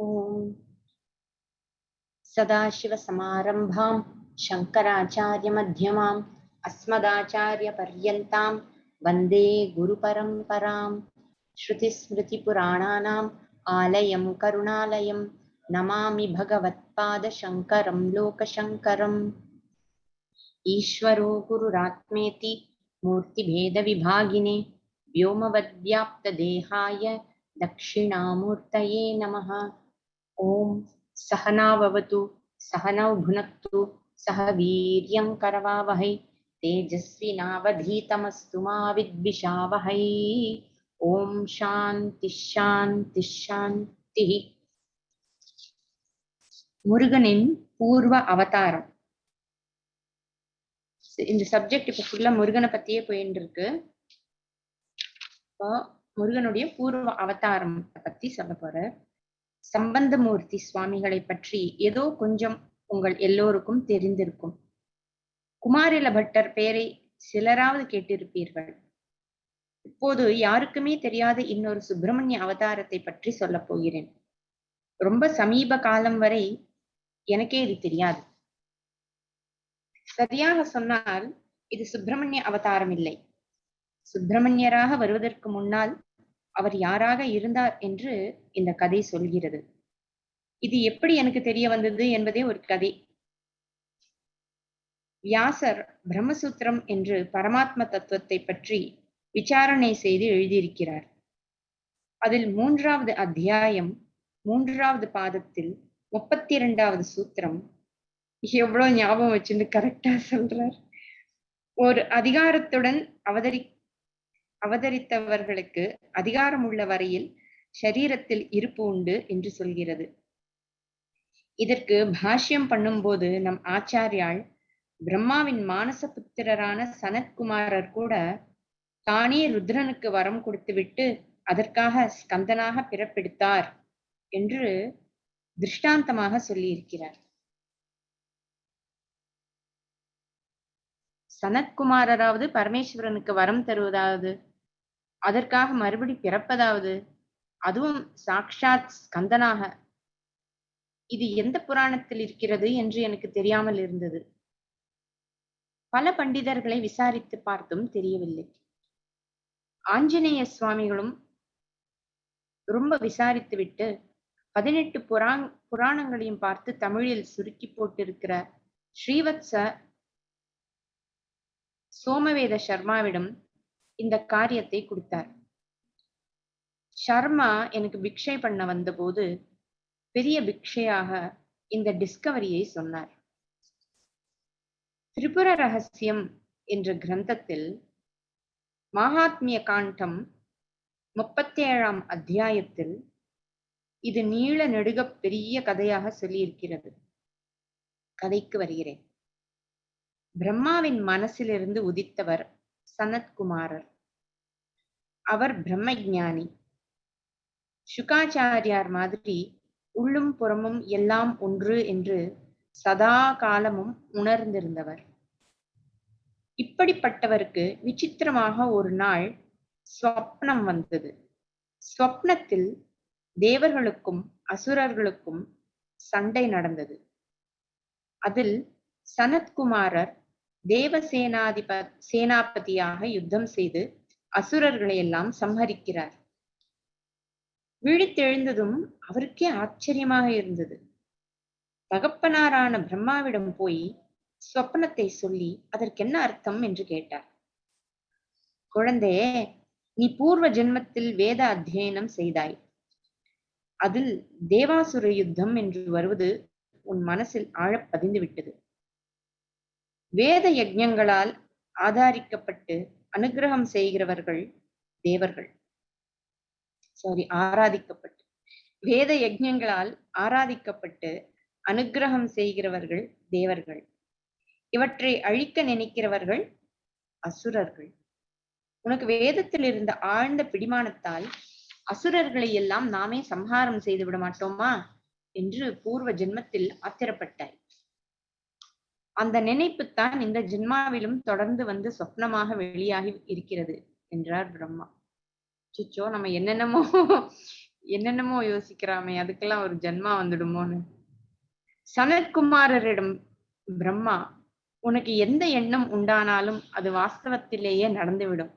ओम सदाशिवसमारंभां शंकराचार्यमध्यमाम् अस्मदाचार्यपर्यन्तां वन्दे गुरुपरम्परां। श्रुतिस्मृतिपुराणानाम् आलयं करुणालयं नमामि भगवत्पादशङ्करं लोकशङ्करम्। ईश्वरो गुरुरात्मेति मूर्तिभेदविभागिने व्योमवद्व्याप्तदेहाय दक्षिणामूर्तये नमः। ओम सहनाववतु सहनौ भुनक्तु सह वीर्यं करवावहै तेजस्विनावधीतमस्तु मा विद्विषावहै। ओम शांति शांति शांति। முருகனின் பூர்வ அவதாரம். இந்த சப்ஜெக்ட் இப்ப ஃபுல்லா முருகனை பத்தியே போயிட்டு இருக்கு. இப்போ முருகனுடைய பூர்வ அவதாரம் பத்தி சொல்ல போற. சம்பந்தமூர்த்தி சுவாமிகளை பற்றி ஏதோ கொஞ்சம் உங்கள் எல்லோருக்கும் தெரிந்திருக்கும். குமாரில பட்டர் பெயரை சிலராவது கேட்டிருப்பீர்கள். இப்போது யாருக்குமே தெரியாத இன்னொரு சுப்பிரமணிய அவதாரத்தை பற்றி சொல்ல போகிறேன். ரொம்ப சமீப காலம் வரை எனக்கே இது தெரியாது. சரியாக சொன்னால் இது சுப்பிரமணிய அவதாரம் இல்லை. சுப்பிரமணியராக வருவதற்கு முன்னால் அவர் யாராக இருந்தார் என்று இந்த கதை சொல்கிறது. இது எப்படி எனக்கு தெரிய வந்தது என்பதே ஒரு கதை. வியாசர் பிரம்மசூத்திரம் என்று பரமாத்ம தத்துவத்தை பற்றி விசாரணை செய்து எழுதியிருக்கிறார். அதில் 3வது அத்தியாயம் 3வது பாதத்தில் 32வது சூத்திரம். எவ்வளவு ஞாபகம் வச்சுன்னு கரெக்டா சொல்றார். ஒரு அதிகாரத்துடன் அவதரித்தவர்களுக்கு அதிகாரம் உள்ள வரையில் ஷரீரத்தில் இருப்பு உண்டு என்று சொல்கிறது. இதற்கு பாஷ்யம் பண்ணும்போது நம் ஆச்சாரியால் பிரம்மாவின் மானச புத்திரரான சனத்குமாரர் கூட தானே ருத்ரனுக்கு வரம் கொடுத்துவிட்டு அதற்காக ஸ்கந்தனாக பிறப்பெடுத்தார் என்று திருஷ்டாந்தமாக சொல்லியிருக்கிறார். சனத்குமாரராவது பரமேஸ்வரனுக்கு வரம் தருவதாவது, அதற்காக மறுபடி பிறப்பதாவது, அதுவும் சாக்ஷாத் ஸ்கந்தனாக, இது எந்த புராணத்தில் இருக்கிறது என்று எனக்கு தெரியாமல் இருந்தது. பல பண்டிதர்களை விசாரித்து பார்த்தும் தெரியவில்லை. ஆஞ்சநேய சுவாமிகளும் ரொம்ப விசாரித்து விட்டு 18 புராணங்களையும் பார்த்து தமிழில் சுருக்கி போட்டிருக்கிற ஸ்ரீவத்ச சோமவேத சர்மாவிடம் இந்த காரியத்தை கொடுத்தார். சர்மா எனக்கு பிக்ஷை பண்ண வந்தபோது பெரிய பிக்ஷையாக இந்த டிஸ்கவரியை சொன்னார். திரிபுர ரகசியம் என்ற கிரந்தத்தில் மகாத்மிய காண்டம் 37ஆம் அத்தியாயத்தில் இது நீள நெடுக பெரிய கதையாக சொல்லியிருக்கிறது. கதைக்கு வருகிறேன். பிரம்மாவின் மனசிலிருந்து உதித்தவர் சனத்குமாரர். அவர் பிரம்மஞானி. சுகாச்சாரியார் மாதிரி உள்ளும் புறமும் எல்லாம் ஒன்று என்று சதா காலமும் உணர்ந்திருந்தவர். இப்படிப்பட்டவருக்கு விசித்திரமாக ஒரு நாள் ஸ்வப்னம் வந்தது. ஸ்வப்னத்தில் தேவர்களுக்கும் அசுரர்களுக்கும் சண்டை நடந்தது. அதில் சனத்குமாரர் சேனாபதியாக யுத்தம் செய்து அசுரர்களை எல்லாம் சம்ஹரிக்கிறார். விழித்தெழுந்ததும் அவருக்கே ஆச்சரியமாக இருந்தது. தகப்பனாரான பிரம்மாவிடம் போய் ஸ்வப்னத்தை சொல்லி அதற்கென்ன அர்த்தம் என்று கேட்டார். குழந்தையே, நீ பூர்வ ஜென்மத்தில் வேத அத்தியனம் செய்தாய். அதில் தேவாசுர யுத்தம் என்று வருவது உன் மனசில் ஆழப் பதிந்து விட்டது. வேத யஜ்ஞங்களால் ஆதாரிக்கப்பட்டு அனுகிரகம் செய்கிறவர்கள் தேவர்கள். ஆராதிக்கப்பட்டு வேத யஜ்ஞங்களால் ஆராதிக்கப்பட்டு அனுகிரகம் செய்கிறவர்கள் தேவர்கள். இவற்றை அழிக்க நினைக்கிறவர்கள் அசுரர்கள். உனக்கு வேதத்தில் இருந்த ஆழ்ந்த பிடிமானத்தால் அசுரர்களை எல்லாம் நாமே சம்ஹாரம் செய்து விட மாட்டோமா என்று பூர்வ ஜென்மத்தில் ஆத்திரப்பட்டாய். அந்த நினைப்புத்தான் இந்த ஜென்மாவிலும் தொடர்ந்து வந்து சொப்னமாக வெளியாகி இருக்கிறது என்றார் பிரம்மா. சிச்சோ, நம்ம என்னென்னமோ என்னென்னமோ யோசிக்கிறாமே, அதுக்கெல்லாம் ஒரு ஜென்மா வந்துடுமோன்னு. சனத்குமாரரிடம் பிரம்மா, உனக்கு எந்த எண்ணம் உண்டானாலும் அது வாஸ்தவத்திலேயே நடந்துவிடும்.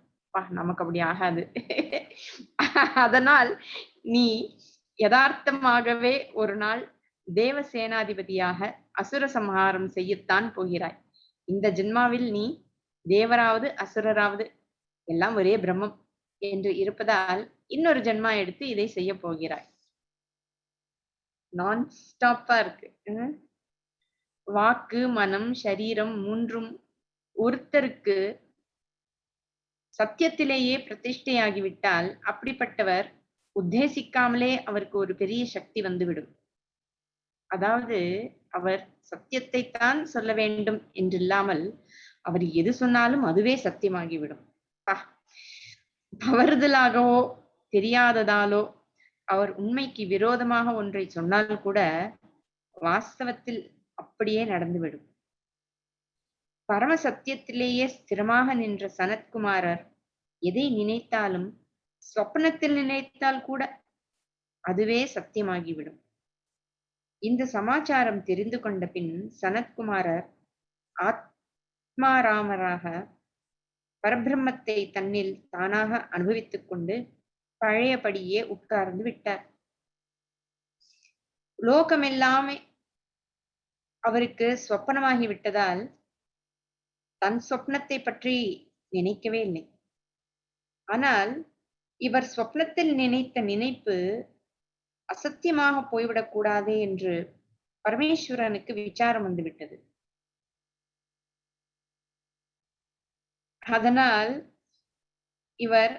நமக்கு அப்படி ஆகாது. அதனால் நீ யதார்த்தமாகவே ஒரு நாள் தேவ சேனாதிபதியாக அசுர சம்ஹாரம் செய்யத்தான் போகிறாய். இந்த ஜென்மாவில் நீ தேவராவது அசுரராவது எல்லாம் ஒரே பிரம்மம் என்று இருப்பதால் இன்னொரு ஜென்மா எடுத்து இதை செய்ய போகிறாய். நான் ஸ்டாப்பா இருக்கு. வாக்கு, மனம், சரீரம் மூன்றும் ஒருத்தருக்கு சத்தியத்திலேயே பிரதிஷ்டையாகிவிட்டால் அப்படிப்பட்டவர் உத்தேசிக்காமலே அவருக்கு ஒரு பெரிய சக்தி வந்துவிடும். அதாவது அவர் சத்தியத்தை தான் சொல்ல வேண்டும் என்றில்லாமல் அவர் எது சொன்னாலும் அதுவே சத்தியமாகிவிடும். தவறுதலாகவோ தெரியாததாலோ அவர் உண்மைக்கு விரோதமாக ஒன்றை சொன்னால் கூட வாஸ்தவத்தில் அப்படியே நடந்துவிடும். பரம சத்தியத்திலேயே ஸ்திரமாக நின்ற சனத்குமாரர் எதை நினைத்தாலும் சொப்பனத்தில் நினைத்தால் கூட அதுவே சத்தியமாகிவிடும். இந்த சமாச்சாரம் தெரிந்து கொண்ட பின் சனத்குமாரர் ஆத்மாராமராக பரபிரம்மத்தை தன்னில் தானாக அனுபவித்துக் கொண்டு பழையபடியே உட்கார்ந்து விட்டார். லோகமெல்லாமே அவருக்கு சொப்பனமாகி விட்டதால் தன் சொப்னத்தை பற்றி நினைக்கவே இல்லை. ஆனால் இவர் சொப்னத்தில் நினைத்த நினைப்பு அசத்தியமாக போய்விடக் கூடாது என்று பரமேஸ்வரனுக்கு விசாரம் வந்துவிட்டது. அதனால் இவர்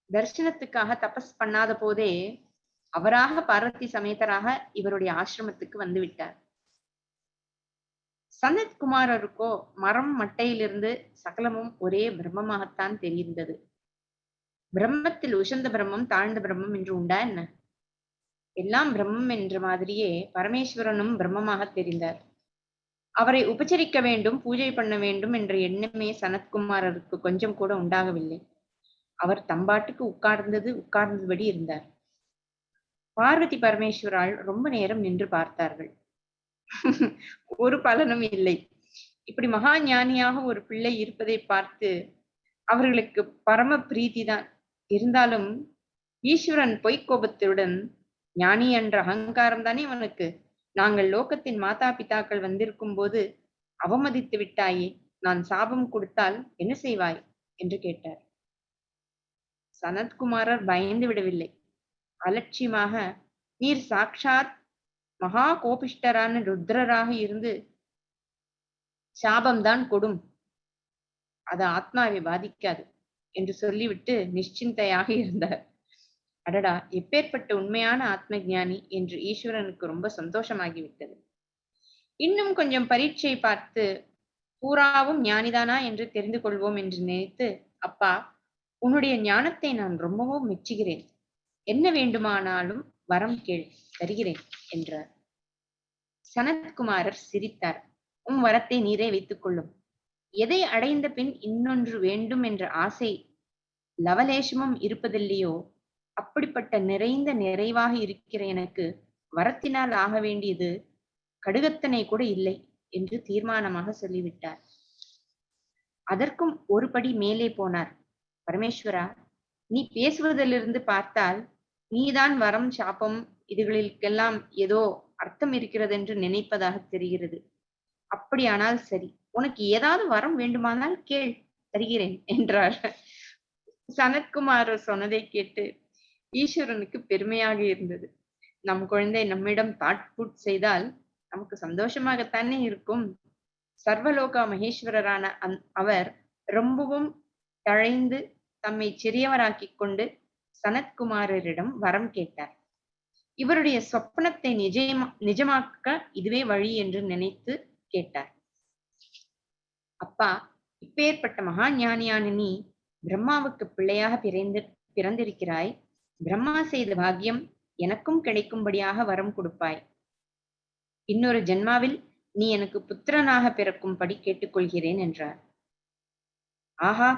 தரிசனத்துக்காக தபஸ் பண்ணாத போதே அவராக பார்வதி சமேதராக இவருடைய ஆசிரமத்துக்கு வந்து விட்டார். சனத்குமாரருக்கோ மரம் மட்டையிலிருந்து சகலமும் ஒரே பிரம்மமாகத்தான் தெரிந்தது. பிரம்மத்தில் உசந்த பிரம்மம் தாழ்ந்த பிரம்மம் என்று உண்டா என்ன? எல்லாம் பிரம்மம் என்ற மாதிரியே பரமேஸ்வரனும் பிரம்மமாக தெரிந்தார். அவரை உபச்சரிக்க வேண்டும், பூஜை பண்ண வேண்டும் என்ற எண்ணமே சனத்குமாரருக்கு கொஞ்சம் கூட உண்டாகவில்லை. அவர் தம்பாட்டுக்கு உட்கார்ந்தபடி இருந்தார். பார்வதி பரமேஸ்வரால் ரொம்ப நேரம் நின்று பார்த்தார்கள். ஒரு பலனும் இல்லை. இப்படி மகா ஞானியாக ஒரு பிள்ளை இருப்பதை பார்த்து அவர்களுக்கு பரம பிரீதிதான். இருந்தாலும் ஈஸ்வரன் பொய்க்கோபத்துடன் ஞானி என்ற அகங்காரம் தானே அவனுக்கு. நாங்கள் லோகத்தின் மாதா பிதாக்கள் வந்திருக்கும் போது அவமதித்து விட்டாயே, நான் சாபம் கொடுத்தால் என்ன செய்வாய் என்று கேட்டார். சனத்குமாரர் பயந்து விடவில்லை. அலட்சியமாக, நீர் சாக்ஷாத் மகா கோபிஷ்டரான ருத்ரராக இருந்து சாபம்தான் கொடும், அது ஆத்மாவை பாதிக்காது என்று சொல்லிவிட்டு நிಶ್ಚಿಂತೆயாக இருந்தார். அடடா, எப்பேற்பட்ட உண்மையான ஆத்ம ஞானி என்று ஈஸ்வரனுக்கு ரொம்ப சந்தோஷமாகிவிட்டது. இன்னும் கொஞ்சம் பரீட்சை பார்த்து பூராவும் ஞானிதானா என்று தெரிந்து கொள்வோம் என்று நினைத்து, அப்பா, உன்னுடைய ஞானத்தை நான் ரொம்பவும் மெச்சுகிறேன். என்ன வேண்டுமானாலும் வரம் கேள், தருகிறேன் என்றார். சனத்குமாரர் சிரித்தார். வரத்தை நீரே வைத்துக் கொள்ளும். எதை அடைந்த பின் இன்னொன்று வேண்டும் என்ற ஆசை லவலேசமும் இருப்பதில்லையோ அப்படிப்பட்ட நிறைந்த நிறைவாக இருக்கிற எனக்கு வரத்தினால் ஆக வேண்டியது கடுகத்தனை கூட இல்லை என்று தீர்மானமாக சொல்லிவிட்டார். அதற்கும் ஒரு படி மேலே போனார். பரமேஸ்வரா, நீ பேசுவதிலிருந்து பார்த்தால் நீதான் வரம் சாபம் இதுகளுக்கெல்லாம் ஏதோ அர்த்தம் இருக்கிறது என்று நினைப்பதாக தெரிகிறது. அப்படியானால் சரி, உனக்கு ஏதாவது வரம் வேண்டுமானால் கேள், தருகிறேன் என்றார். சனத்குமாரர் சொன்னதை கேட்டு ஈஸ்வரனுக்கு பெருமையாக இருந்தது. நம் குழந்தை நம்மிடம் தாட்புட் செய்தால் நமக்கு சந்தோஷமாகத்தானே இருக்கும். சர்வலோக மகேஸ்வரரான அவர் ரொம்பவும் தழைந்து தம்மை சிறியவராக்கிக் கொண்டு சனத்குமாரரிடம் வரம் கேட்டார். இவருடைய சொப்பனத்தை நிஜமாக்க இதுவே வழி என்று நினைத்து கேட்டார். அப்பா, இப்பேற்பட்ட மகா ஞானியான நீ பிரம்மாவுக்கு பிள்ளையாக பிறந்திருக்கிறாய். பிரம்மா செய்த பாக்கியம் எனக்கும் கிடைக்கும்படியாக வரம் கொடுப்பாய். இன்னொரு ஜென்மாவில் நீ எனக்கு புத்திரனாக பிறக்கும்படி கேட்டுக்கொள்கிறேன் என்றார். ஆஹா,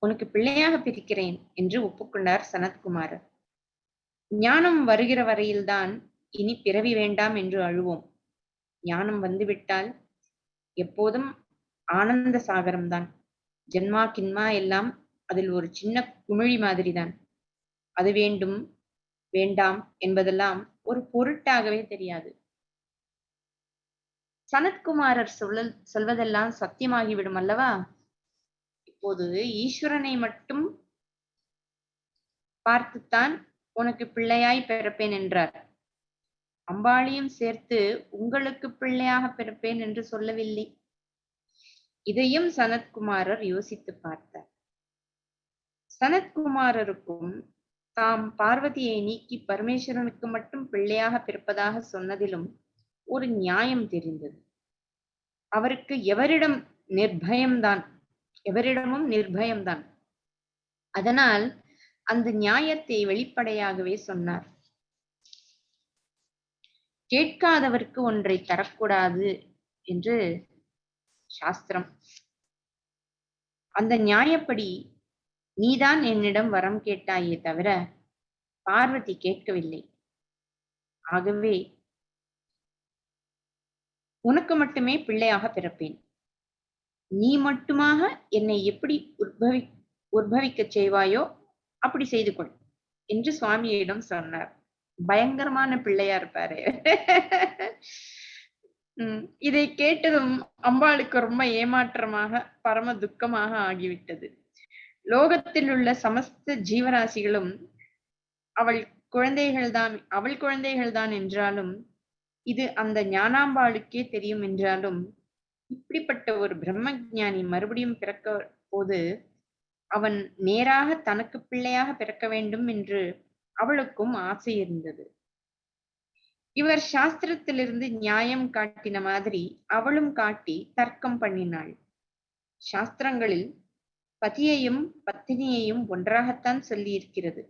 உனக்கு பிள்ளையாக பிறக்கிறேன் என்று ஒப்புக்கொண்டார் சனத்குமாரர். ஞானம் வருகிற வரையில்தான் இனி பிறவி வேண்டாம் என்று அழுவோம். ஞானம் வந்துவிட்டால் எப்போதும் ஆனந்த சாகரம்தான். ஜென்மா கின்மா எல்லாம் அதில் ஒரு சின்ன குமிழி மாதிரிதான். அது வேண்டும் வேண்டாம் என்பதெல்லாம் ஒரு பொருட்டாகவே தெரியாது. சனத்குமாரர் சொல்வதெல்லாம் சத்தியமாகிவிடும் அல்லவா? இப்போது ஈஸ்வரனை மட்டும் பார்த்துத்தான் உனக்கு பிள்ளையாய் பிறப்பேன் என்றார். அம்பாளையும் சேர்த்து உங்களுக்கு பிள்ளையாக பிறப்பேன் என்று சொல்லவில்லை. இதையும் சனத்குமாரர் யோசித்து பார்த்தார். சனத்குமாரருக்கும் தாம் பார்வதியை நீக்கி பரமேஸ்வரனுக்கு மட்டும் பிள்ளையாக பிறப்பதாக சொன்னதிலும் ஒரு நியாயம் தெரிந்தது. அவருக்கு எவரிடமும் நிர்பயம்தான். அதனால் அந்த நியாயத்தை வெளிப்படையாகவே சொன்னார். கேட்காதவருக்கு ஒன்றை தரக்கூடாது என்று சாஸ்திரம். அந்த நியாயப்படி நீதான் என்னிடம் வரம் கேட்டாயே தவிர பார்வதி கேட்கவில்லை. ஆகவே உனக்கு மட்டுமே பிள்ளையாக பிறப்பேன். நீ மட்டுமாக என்னை எப்படி உற்பவிக்கச் செய்வாயோ அப்படி செய்து கொள் என்று சுவாமியிடம் சொன்னார். பயங்கரமான பிள்ளையா இருப்பாரு. இதை கேட்டதும் அம்பாளுக்கு ரொம்ப ஏமாற்றமாக பரம துக்கமாக ஆகிவிட்டது. லோகத்தில் உள்ள சமஸ்த ஜீவராசிகளும் அவள் குழந்தைகள்தான் என்றாலும், இது அந்த ஞானாம்பாளுக்கே தெரியும் என்றாலும், இப்படிப்பட்ட ஒரு பிரம்ம ஞானி மறுபடியும் பிறக்க போது அவன் நேராக தனக்கு பிள்ளையாக பிறக்க வேண்டும் என்று அவளுக்கும் ஆசை இருந்தது. இவர் சாஸ்திரத்திலிருந்து நியாயம் காட்டின மாதிரி அவளும் காட்டி தர்க்கம் பண்ணினாள். சாஸ்திரங்களில் பதியையும் பத்தினியையும் ஒன்றாகத்தான் சொல்லி இருக்கிறது.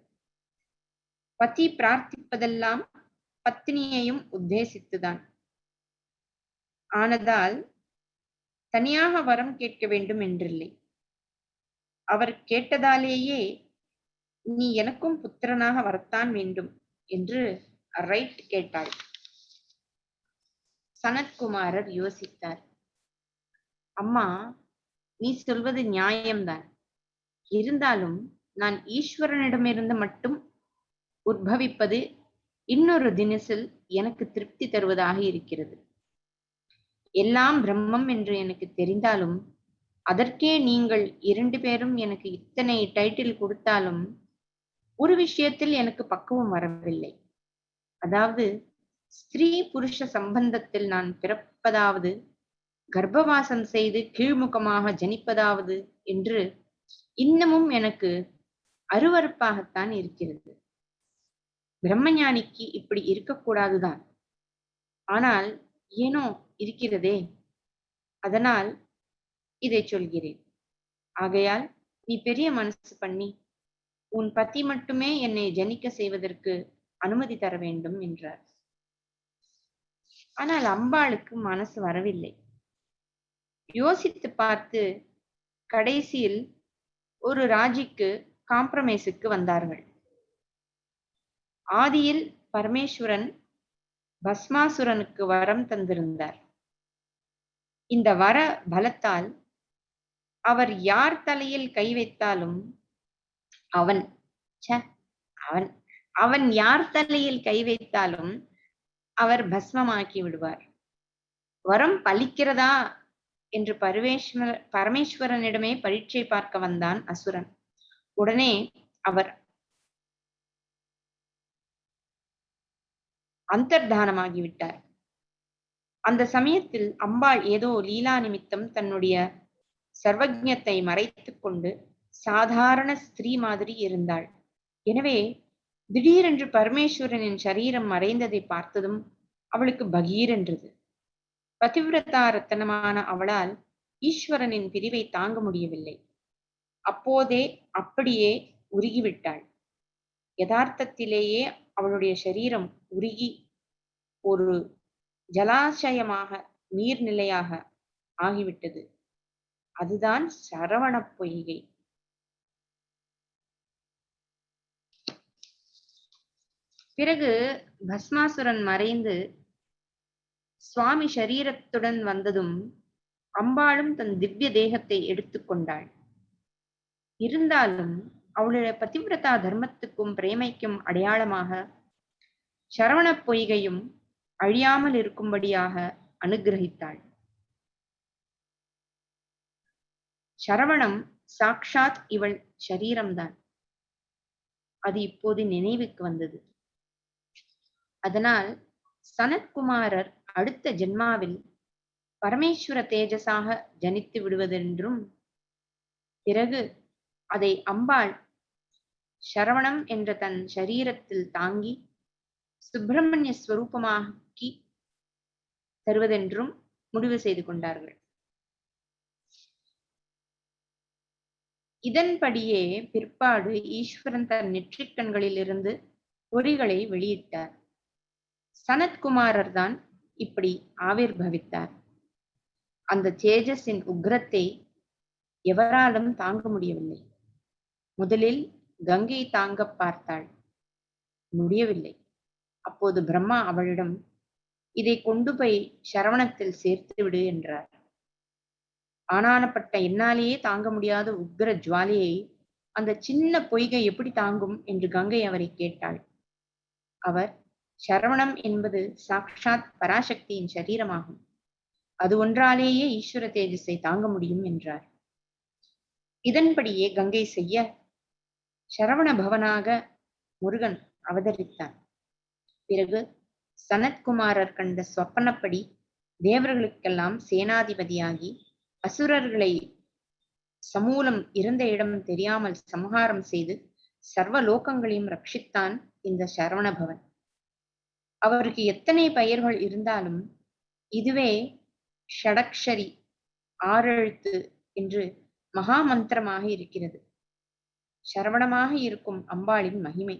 பதி பிரார்த்திப்பதெல்லாம் பத்தினியையும் உத்தேசித்துதான். ஆனதால் தனியாக வரம் கேட்க வேண்டும் என்றில்லை. அவர் கேட்டதாலேயே நீ எனக்கும் புத்திரனாக வரத்தான் வேண்டும் என்று ரைட் கேட்டாள். சனத்குமாரர் யோசித்தார். அம்மா, நீ சொல்வது நியாயம்தான். இருந்தாலும் நான் ஈஸ்வரனிடமிருந்து மட்டும் உத்பவிப்பது இன்னொரு தினசில் எனக்கு திருப்தி தருவதாக இருக்கிறது. எல்லாம் பிரம்மம் என்று எனக்கு தெரிந்தாலும், அதற்கே நீங்கள் 2 பேரும் எனக்கு இத்தனை டைட்டில் கொடுத்தாலும் ஒரு விஷயத்தில் எனக்கு பக்குவம் வரவில்லை. அதாவது ஸ்திரீ புருஷ சம்பந்தத்தில் நான் பிறப்பதாவது, கர்ப்பவாசம் செய்து கீழ்முகமாக ஜனிப்பதாவது என்று இன்னமும் எனக்கு அருவருப்பாகத்தான் இருக்கிறது. பிரம்மஞானிக்கு இப்படி இருக்கக்கூடாதுதான். ஆனால் ஏனோ இருக்கிறதே. அதனால் இதை சொல்கிறேன். ஆகையால் நீ பெரிய மனசு பண்ணி உன் பதி மட்டுமே என்னை ஜனிக்க செய்வதற்கு அனுமதி தர வேண்டும் என்றார். ஆனால் அம்பாளுக்கு மனசு வரவில்லை. யோசித்து பார்த்து கடைசியில் ஒரு ராஜிக்கு காம்ப்ரமைஸுக்கு வந்தார்கள். ஆதியில் பரமேஸ்வரன் பஸ்மாசுரனுக்கு வரம் தந்திருந்தார். இந்த வர பலத்தால் அவர் யார் தலையில் கை வைத்தாலும் அவன் யார் தலையில் கை வைத்தாலும் அவர் பஸ்மமாக்கி விடுவார். வரம் பலிக்கிறதா என்று பரமேஸ்வரனிடமே பரீட்சை பார்க்க வந்தான் அசுரன். உடனே அவர் அந்தர்தானமாகிவிட்டார். அந்த சமயத்தில் அம்பாள் ஏதோ லீலா நிமித்தம் தன்னுடைய சர்வஜ்ஞத்தை மறைத்துக் கொண்டு சாதாரண ஸ்திரீ மாதிரி இருந்தாள். எனவே திடீரென்று பரமேஸ்வரனின் சரீரம் மறைந்ததை பார்த்ததும் அவளுக்கு பகீரென்றது. பதிவிரதா ரத்தனமான அவளால் ஈஸ்வரனின் பிரிவை தாங்க முடியவில்லை. அப்போதே அப்படியே உருகிவிட்டாள். யதார்த்தத்திலேயே அவளுடைய சரீரம் உருகி ஒரு ஜலாசயமாக நீர்நிலையாக ஆகிவிட்டது. அதுதான் சரவண பொய்கை. பிறகு பஸ்மாசுரன் மறைந்து சுவாமி சரீரத்துடன் வந்ததும் அம்பாளும் தன் திவ்ய தேகத்தை எடுத்துக்கொண்டாள். இருந்தாலும் அவளுடைய பதிவிரதா தர்மத்துக்கும் பிரேமைக்கும் அடையாளமாக சரவண பொய்கையும் அழியாமல் இருக்கும்படியாக அனுகிரகித்தாள். சரவணம் சாக்ஷாத் இவள் சரீரம்தான். அது இப்போது நினைவுக்கு வந்தது. அதனால் சனத்குமாரர் அடுத்த ஜென்மாவில் பரமேஸ்வர தேஜஸாக ஜனித்து விடுவதென்றும், பிறகு அதை அம்பாள் சரவணம் என்ற தன் சரீரத்தில் தாங்கி சுப்பிரமணிய ஸ்வரூபமாக்கி தருவதென்றும் முடிவு செய்து கொண்டார்கள். இதன்படியே பிற்பாடு ஈஸ்வரன் தன் நெற்றிக்கண்களில் இருந்து பொறிகளை வெளியிட்டார். சனத்குமாரர் தான் இப்படி ஆவிர்பவித்தார். அந்த தேஜஸின் உக்ரத்தை எவராலும் தாங்க முடியவில்லை. முதலில் கங்கை தாங்க பார்த்தாள், முடியவில்லை. அப்போது பிரம்மா அவளிடம், இதை கொண்டு போய் சரவணத்தில் சேர்த்து விடு என்றார். ஆனானப்பட்ட என்னாலேயே தாங்க முடியாத உக்ர ஜுவாலையை அந்த சின்ன பொய்கை எப்படி தாங்கும் என்று கங்கை அவரை கேட்டாள். அவர், சரவணம் என்பது சாக்ஷாத் பராசக்தியின் சரீரமாகும், அது ஒன்றாலேயே ஈஸ்வர தேஜஸை தாங்க முடியும் என்றார். இதன்படியே கங்கை செய்ய சரவண பவனாக முருகன் அவதரித்தான். பிறகு சனத்குமாரர் கண்ட சொப்பனப்படி தேவர்களுக்கெல்லாம் சேனாதிபதியாகி அசுரர்களை சமூலம் இருந்த இடம் தெரியாமல் சம்ஹாரம் செய்து சர்வ லோகங்களையும் ரட்சித்தான் இந்த சரவணபவன். அவருக்கு எத்தனை பெயர்கள் இருந்தாலும் இதுவே ஷடக்ஷரி, 6 எழுத்து என்று மகா மந்திரமாக இருக்கிறது. சரவணமாக இருக்கும் அம்பாளின் மகிமை.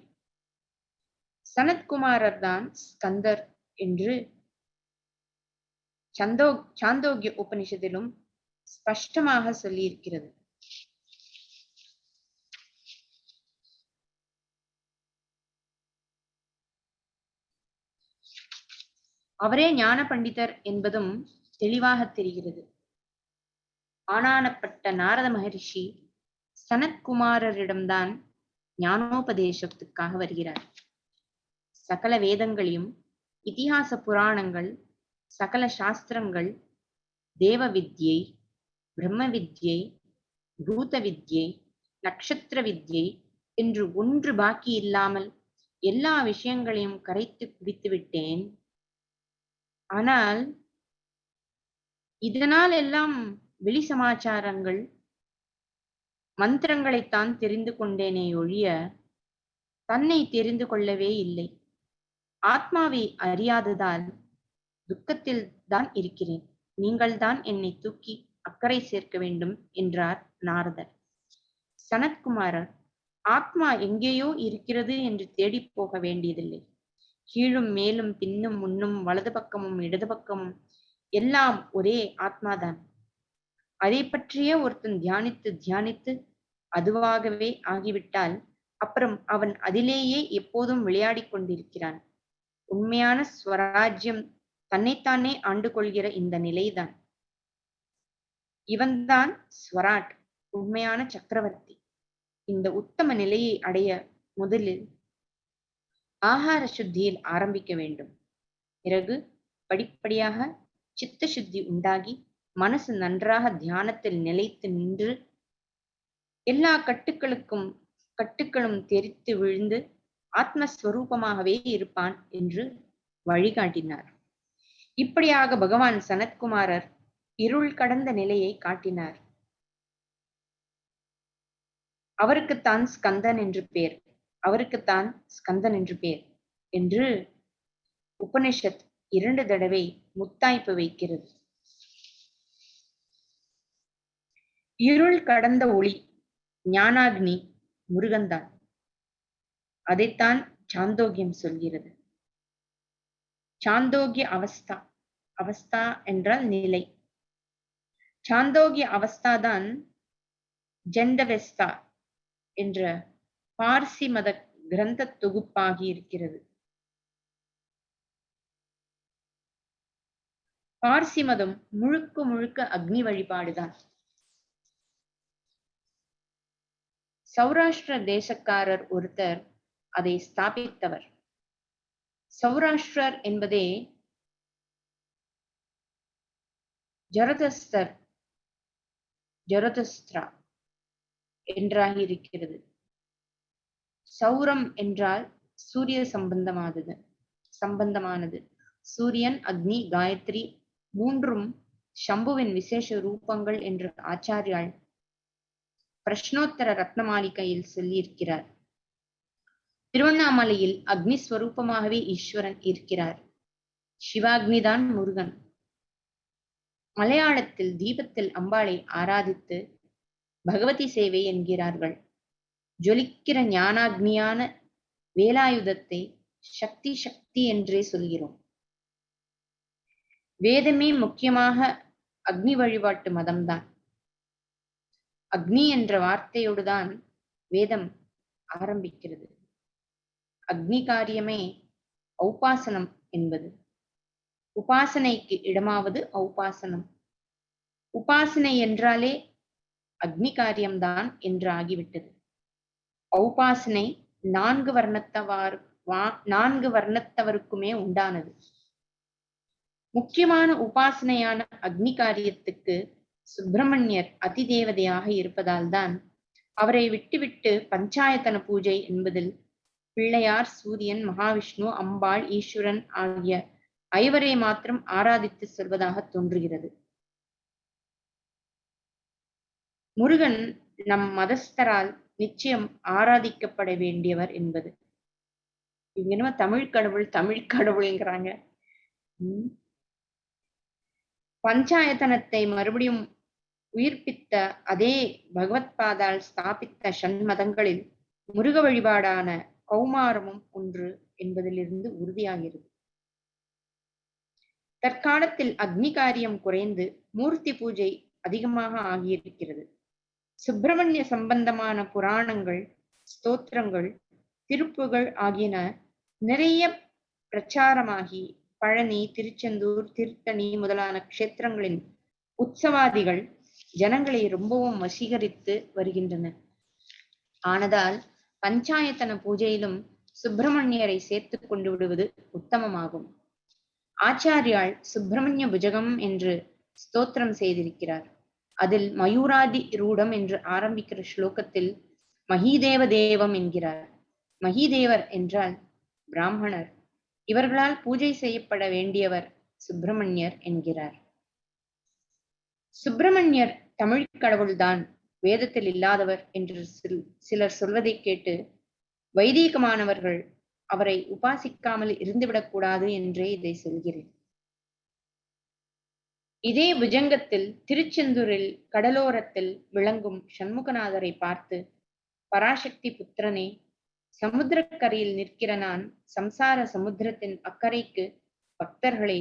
சனத்குமாரர் தான் ஸ்கந்தர் என்று சாந்தோக்கிய உபனிஷத்திலும் ஸ்பஷ்டமாக சொல்லியிருக்கிறது. அவரே ஞான பண்டிதர் என்பதும் தெளிவாக தெரிகிறது. ஆனானப்பட்ட நாரத மகரிஷி சனத்குமாரரிடம்தான் ஞானோபதேசத்துக்காக வருகிறார். சகல வேதங்களையும், இதிகாச புராணங்கள், சகல சாஸ்திரங்கள், தேவ வித்யை, பிரம்ம வித்யை, பூத வித்யை, நட்சத்திர வித்யை என்று ஒன்று பாக்கி இல்லாமல் எல்லா விஷயங்களையும் கரைத்து குடித்து விட்டேன். ஆனால் இதனால் எல்லாம் வெளி சமாச்சாரங்கள், மந்திரங்களைத்தான் தெரிந்து கொண்டேனே ஒழிய தன்னை தெரிந்து கொள்ளவே இல்லை. ஆத்மாவை அறியாததால் துக்கத்தில் தான் இருக்கிறேன். நீங்கள் தான் என்னை தூக்கி அக்கறை சேர்க்க வேண்டும் என்றார் நாரதர். சனத்குமாரர், ஆத்மா எங்கேயோ இருக்கிறது என்று தேடி போக வேண்டியதில்லை. கீழும் மேலும் பின்னும் முன்னும் வலது பக்கமும் இடது பக்கமும் எல்லாம் ஒரே ஆத்மாதான். அதை பற்றியே ஒருத்தன் தியானித்து தியானித்து அதுவாகவே ஆகிவிட்டால் அப்புறம் அவன் அதிலேயே எப்போதும் விளையாடி கொண்டிருக்கிறான். உண்மையான ஸ்வராஜ்யம் தன்னைத்தானே ஆண்டு கொள்கிற இந்த நிலைதான். இவன்தான் ஸ்வராட், உண்மையான சக்கரவர்த்தி. இந்த உத்தம நிலையை அடைய முதலில் ஆகார சுத்தியில் ஆரம்பிக்க வேண்டும். பிறகு படிப்படியாக சித்த சுத்தி உண்டாகி மனசு நன்றாக தியானத்தில் நிலைத்து நின்று எல்லா கட்டுக்களும் தெரித்து விழுந்து ஆத்மஸ்வரூபமாகவே இருப்பான் என்று வழிகாட்டினார். இப்படியாக பகவான் சனத்குமாரர் இருள் கடந்த நிலையை காட்டினார். அவருக்குத்தான் ஸ்கந்தன் என்று பேர், அவருக்குத்தான் ஸ்கந்தன் என்று பேர் என்று உபனிஷத் 2 தடவை முத்தாய்ப்பு வைக்கிறது. இருள் கடந்த ஒளி ஞானாக்னி முருகன்தான். அதைத்தான் சாந்தோக்கியம் சொல்கிறது. சாந்தோக்கிய அவஸ்தா, அவஸ்தா என்றால் நிலை. சாந்தோக்கிய அவஸ்தாதான் ஜெண்டவெஸ்தா என்ற பார்சி மத கிரந்த தொகுப்பாகி இருக்கிறது. பார்சி மதம் முழுக்க முழுக்க அக்னி வழிபாடுதான். சௌராஷ்டிர தேசக்காரர் ஒருத்தர் அதை ஸ்தாபித்தவர். சௌராஷ்டிரர் என்பதே ஜரதஸ்திரா என்றாகி இருக்கிறது. சௌரம் என்றால் சூரிய சம்பந்தமானது. சூரியன், அக்னி, காயத்ரி மூன்றும் சம்புவின் விசேஷ ரூபங்கள் என்று ஆச்சாரியால் பிரஷ்னோத்தர ரத்னமாளிகையில் சொல்லியிருக்கிறார். திருவண்ணாமலையில் அக்னி ஸ்வரூபமாகவே ஈஸ்வரன் இருக்கிறார். சிவாக்னிதான் முருகன். மலையாளத்தில் தீபத்தில் அம்பாளை ஆராதித்து பகவதி சேவை என்கிறார்கள். ஜொலிக்கிற ஞானாக்னியான வேலாயுதத்தை சக்தி சக்தி என்றே சொல்கிறோம். வேதமே முக்கியமாக அக்னி வழிபாட்டு மதம்தான். அக்னி என்ற வார்த்தையோடுதான் வேதம் ஆரம்பிக்கிறது. அக்னி காரியமே ஔபாசனம் என்பது. உபாசனைக்கு இடமாவது ஔபாசனம். உபாசனை என்றாலே அக்னி காரியம்தான் என்று ஆகிவிட்டது. ஔபாசனை 4 வர்ணத்தவருக்குமே உண்டானது. முக்கியமான உபாசனையான அக்னி காரியத்துக்கு சுப்பிரமணியர் அதிதேவதையாக இருப்பதால் தான் அவரை விட்டுவிட்டு பஞ்சாயத்தன பூஜை என்பதில் பிள்ளையார், சூரியன், மகாவிஷ்ணு, அம்பாள், ஈஸ்வரன் ஆகிய 5வரை மாத்திரம் ஆராதித்து சொல்வதாக தோன்றுகிறது. முருகன் நம் மதஸ்தரால் நிச்சயம் ஆராதிக்கப்பட வேண்டியவர் என்பது. இவங்க என்ன தமிழ் கடவுள்ங்கிறாங்க. பஞ்சாயத்தனத்தை மறுபடியும் உயிர்ப்பித்த அதே பகவத்பாதால் ஸ்தாபித்த ஷண்மதங்களில் முருக வழிபாடான கௌமாரமும் ஒன்று என்பதிலிருந்து உறுதியாகிறது. தற்காலத்தில் அக்னி காரியம் குறைந்து மூர்த்தி பூஜை அதிகமாக ஆகியிருக்கிறது. சுப்பிரமணிய சம்பந்தமான புராணங்கள், ஸ்தோத்திரங்கள், திருப்புகள் ஆகியன நிறைய பிரச்சாரமாகி பழனி, திருச்செந்தூர், திருத்தணி முதலான க்ஷேத்திரங்களின் உற்சவாதிகள் ஜனங்களை ரொம்பவும் வசீகரித்து வருகின்றன. ஆனதால் பஞ்சாயத்தன பூஜையிலும் சுப்பிரமணியரை சேர்த்து கொண்டு விடுவது உத்தமமாகும். ஆச்சாரியால் சுப்பிரமணிய புஜகம் என்று ஸ்தோத்திரம் செய்திருக்கிறார். அதில் மயூராதி ரூடம் என்று ஆரம்பிக்கிற ஸ்லோகத்தில் மகிதேவ தேவம் என்கிறார். மகிதேவர் என்றால் பிராமணர். இவர்களால் பூஜை செய்யப்பட வேண்டியவர் சுப்பிரமணியர் என்கிறார். சுப்பிரமணியர் தமிழ் கடவுள்தான், வேதத்தில் இல்லாதவர் என்று சிலர் சொல்வதை கேட்டு வைதீகமானவர்கள் அவரை உபாசிக்காமல் இருந்துவிடக்கூடாது என்றே இதை சொல்கிறேன். இதே புஜங்கத்தில் திருச்செந்தூரில் கடலோரத்தில் விளங்கும் சண்முகநாதரை பார்த்து, பராசக்தி புத்திரனே, சமுத்திரக்கரையில் நிற்கிற நான் சம்சார சமுத்திரத்தின் அக்கறைக்கு பக்தர்களை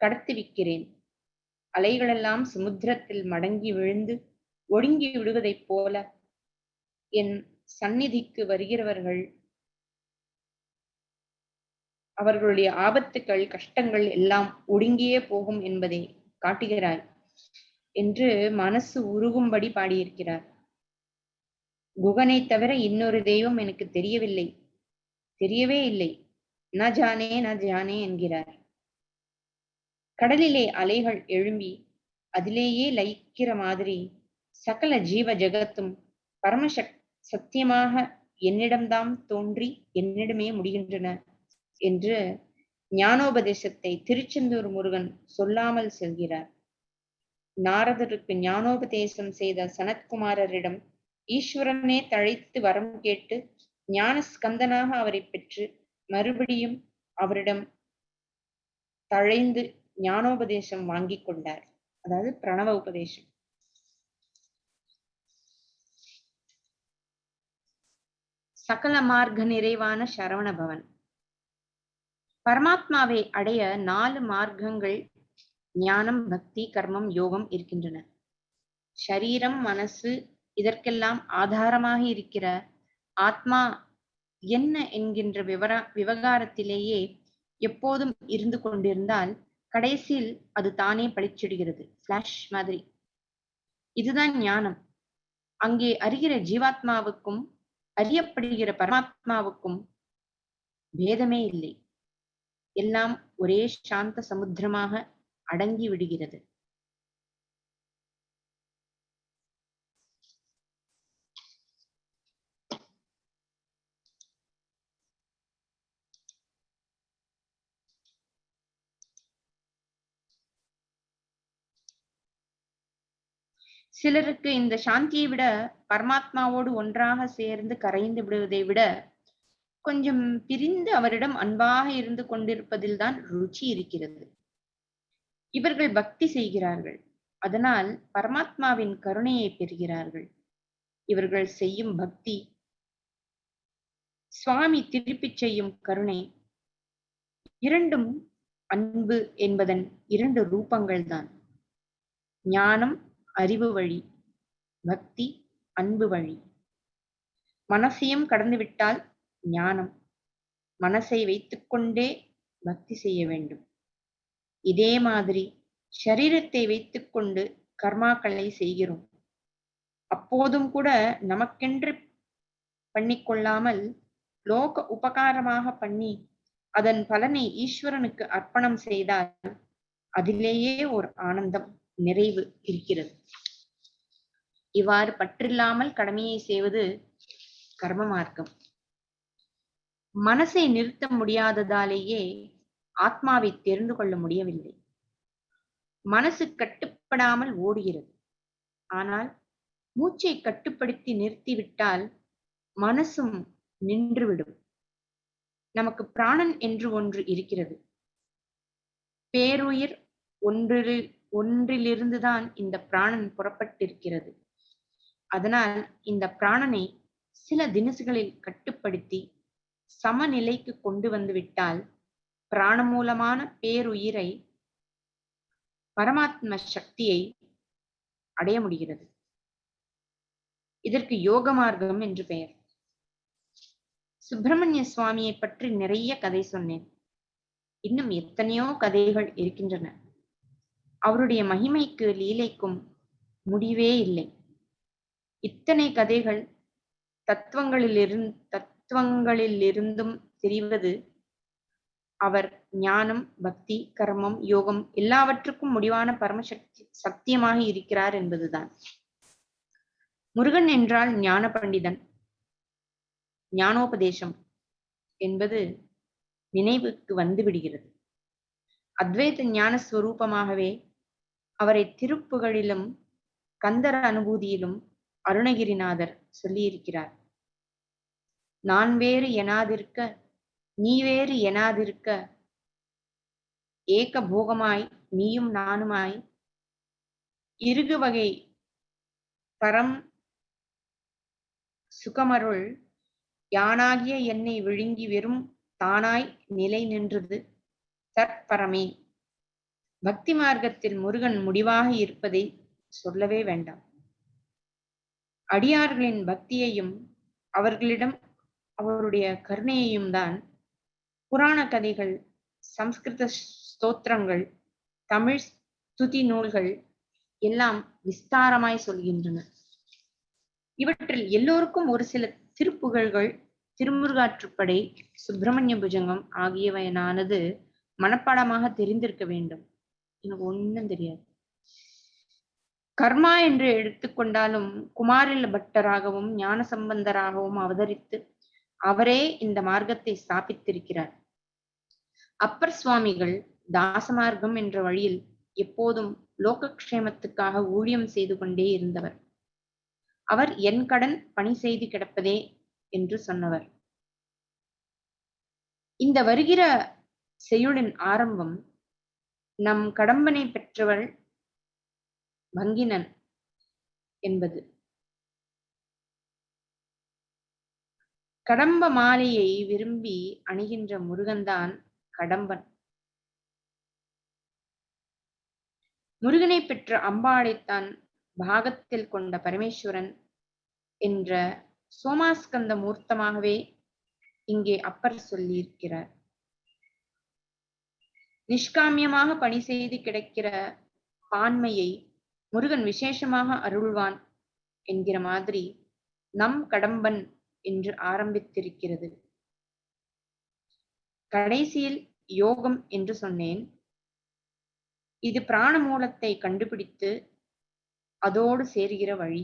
கடத்திவிக்கிறேன். அலைகளெல்லாம் சமுத்திரத்தில் மடங்கி விழுந்து ஒடுங்கி விடுவதைப் போல என் சந்நிதிக்கு வருகிறவர்கள் அவர்களுடைய ஆபத்துக்கள், கஷ்டங்கள் எல்லாம் ஒடுங்கியே போகும் என்பதை காட்டுகிறாய் என்று மனசு உருகும்படி பாடியிருக்கிறார். குகனை தவிர இன்னொரு தெய்வம் எனக்கு தெரியவே இல்லை, ந ஜானே என்கிறார். கடலிலே அலைகள் எழும்பி அதிலேயே லயிக்கிற மாதிரி சகல ஜீவ ஜகத்தும் பரம சத்தியமாக என்னிடம்தான் தோன்றி என்னிடமே முடிகின்றன என்று ஞானோபதேசத்தை திருச்செந்தூர் முருகன் சொல்லாமல் செல்கிறார். நாரதருக்கு ஞானோபதேசம் செய்த சனத்குமாரரிடம் ஈஸ்வரனே தழைத்து வரம் கேட்டு ஞான ஸ்கந்தனாக அவரை பெற்று மறுபடியும் அவரிடம் தழைந்து ஞானோபதேசம் வாங்கி கொண்டார். அதாவது பிரணவ உபதேசம். சகல மார்க்க நிறைவான சரவண பவன். பரமாத்மாவை அடைய 4 மார்க்கங்கள் ஞானம், பக்தி, கர்மம், யோகம் இருக்கின்றன. ஷரீரம், மனசு இதற்கெல்லாம் ஆதாரமாக இருக்கிற ஆத்மா என்ன என்கின்ற விவகாரத்திலேயே எப்போதும் இருந்து கொண்டிருந்தால் கடைசியில் அது தானே பளிச்சிடுகிறது, பிளாஷ் மாதிரி. இதுதான் ஞானம். அங்கே அறிகிற ஜீவாத்மாவுக்கும் அறியப்படுகிற பரமாத்மாவுக்கும் பேதமே இல்லை. எல்லாம் ஒரே சாந்த சமுத்திரமாக அடங்கி விடுகிறது. சிலருக்கு இந்த சாந்தியை விட பரமாத்மாவோடு ஒன்றாக சேர்ந்து கரைந்து விடுவதை விட கொஞ்சம் பிரிந்து அவரிடம் அன்பாக இருந்து கொண்டிருப்பதில்தான் ருச்சி இருக்கிறது. இவர்கள் பக்தி செய்கிறார்கள், அதனால் பரமாத்மாவின் கருணையை பெறுகிறார்கள். இவர்கள் செய்யும் பக்தி சுவாமி திருப்பிச் செய்யும் கருணை, இரண்டும் அன்பு என்பதன் இரண்டு ரூபங்கள் தான். ஞானம் அறிவு வழி, பக்தி அன்பு வழி. மனசையும் கடந்துவிட்டால் ஞானம். மனசை வைத்துக்கொண்டே பக்தி செய்ய வேண்டும். இதே மாதிரி சரீரத்தை வைத்துக்கொண்டு கர்மாக்களை செய்கிறோம். அப்போதும் கூட நமக்கென்று பண்ணிக்கொள்ளாமல் லோக உபகாரமாக பண்ணி அதன் பலனை ஈஸ்வரனுக்கு அர்ப்பணம் செய்தால் அதிலேயே ஒரு ஆனந்தம், நிறைவு இருக்கிறது. இவ்வாறு பற்றில்லாமல் கடமையை செய்வது கர்ம மார்க்கம். மனசை நிறுத்த முடியாததாலேயே ஆத்மாவை தெரிந்து கொள்ள முடியவில்லை. மனசு கட்டுப்படாமல் ஓடுகிறது. ஆனால் மூச்சை கட்டுப்படுத்தி நிறுத்திவிட்டால் மனசும் நின்றுவிடும். நமக்கு பிராணன் என்று ஒன்று இருக்கிறது. பேருயிர் ஒன்றிலிருந்துதான் இந்த பிராணன் புறப்பட்டிருக்கிறது. அதனால் இந்த பிராணனை சில தினசுகளில் கட்டுப்படுத்தி சமநிலைக்கு கொண்டு வந்து விட்டால் பிராணமூலமான பேருயிரை, பரமாத்ம சக்தியை அடைய முடிகிறது. இதற்கு யோக மார்க்கம் என்று பெயர். சுப்பிரமணிய சுவாமியை பற்றி நிறைய கதை சொன்னேன். இன்னும் எத்தனையோ கதைகள் இருக்கின்றன. அவருடைய மகிமைக்கு லீலைக்கும் முடிவே இல்லை. இத்தனை கதைகள் தத்துவங்களிலிருந்தும் தெரிவது அவர் ஞானம், பக்தி, கர்மம், யோகம் எல்லாவற்றுக்கும் முடிவான பரமசக்தி சத்தியமாக இருக்கிறார் என்பதுதான். முருகன் என்றால் ஞான பண்டிதன், ஞானோபதேசம் என்பது நினைவுக்கு வந்து விடுகிறது. அத்வைத ஞான ஸ்வரூபமாகவே அவரை திருப்புகழிலும் கந்தர அனுபூதியிலும் அருணகிரிநாதர் சொல்லியிருக்கிறார். நான் வேறு எனாதிருக்க, நீ வேறு எனாதிருக்க, ஏக போகமாய் நீயும் நானுமாய், இருகு வகை பரம் சுகமருள் யானாகிய என்னை விழுங்கி வெறும் தானாய் நிலை நின்றது தற்பரமே. பக்தி மார்க்கத்தில் முருகன் முடிவாக இருப்பதை சொல்லவே வேண்டாம். அடியார்களின் பக்தியையும் அவர்களிடம் அவருடைய கருணையையும் தான் புராண கதைகள், சம்ஸ்கிருத ஸ்தோத்திரங்கள், தமிழ் ஸ்துதி நூல்கள் எல்லாம் விஸ்தாரமாய் சொல்கின்றன. இவற்றில் எல்லோருக்கும் ஒரு சில திருப்புகழ்கள், திருமுருகாற்றுப்படை, சுப்பிரமணிய புஜங்கம் ஆகியவையானது மனப்பாடமாக தெரிந்திருக்க வேண்டும். எனக்கு ஒன்றும் தெரியாது. கர்மா என்று எடுத்துக்கொண்டாலும் குமாரில பட்டராகவும் ஞான சம்பந்தராகவும் அவதரித்து அவரே இந்த மார்க்கத்தை ஸ்தாபித்திருக்கிறார். அப்பர் சுவாமிகள் தாசமார்க்கம் என்ற வழியில் எப்போதும் லோகக்ஷேமத்துக்காக ஊழியம் செய்து கொண்டே இருந்தவர். அவர் என் கடன் பணி செய்து கிடப்பதே என்று சொன்னவர். இந்த வருகிற செய்யுளின் ஆரம்பம் நம் கடம்பனை பெற்றவள் பங்கினன் என்பது. கடம்ப மாலையை விரும்பி அணுகின்ற முருகன்தான் கடம்பன். முருகனை பெற்ற அம்பாளைத்தான் பாகத்தில் கொண்ட பரமேஸ்வரன் என்ற சோமாஸ்கந்த மூர்த்தமாகவே இங்கே அப்பர் சொல்லியிருக்கிறார். நிஷ்காமியமாக பணி செய்து கிடைக்கிற பான்மையை முருகன் விசேஷமாக அருள்வான் என்கிற மாதிரி நம் கடம்பன் என்று ஆரம்பித்திருக்கிறது. கடைசியில் யோகம் என்று சொன்னேன். இது பிராண மூலத்தை கண்டுபிடித்து அதோடு சேர்கிற வழி.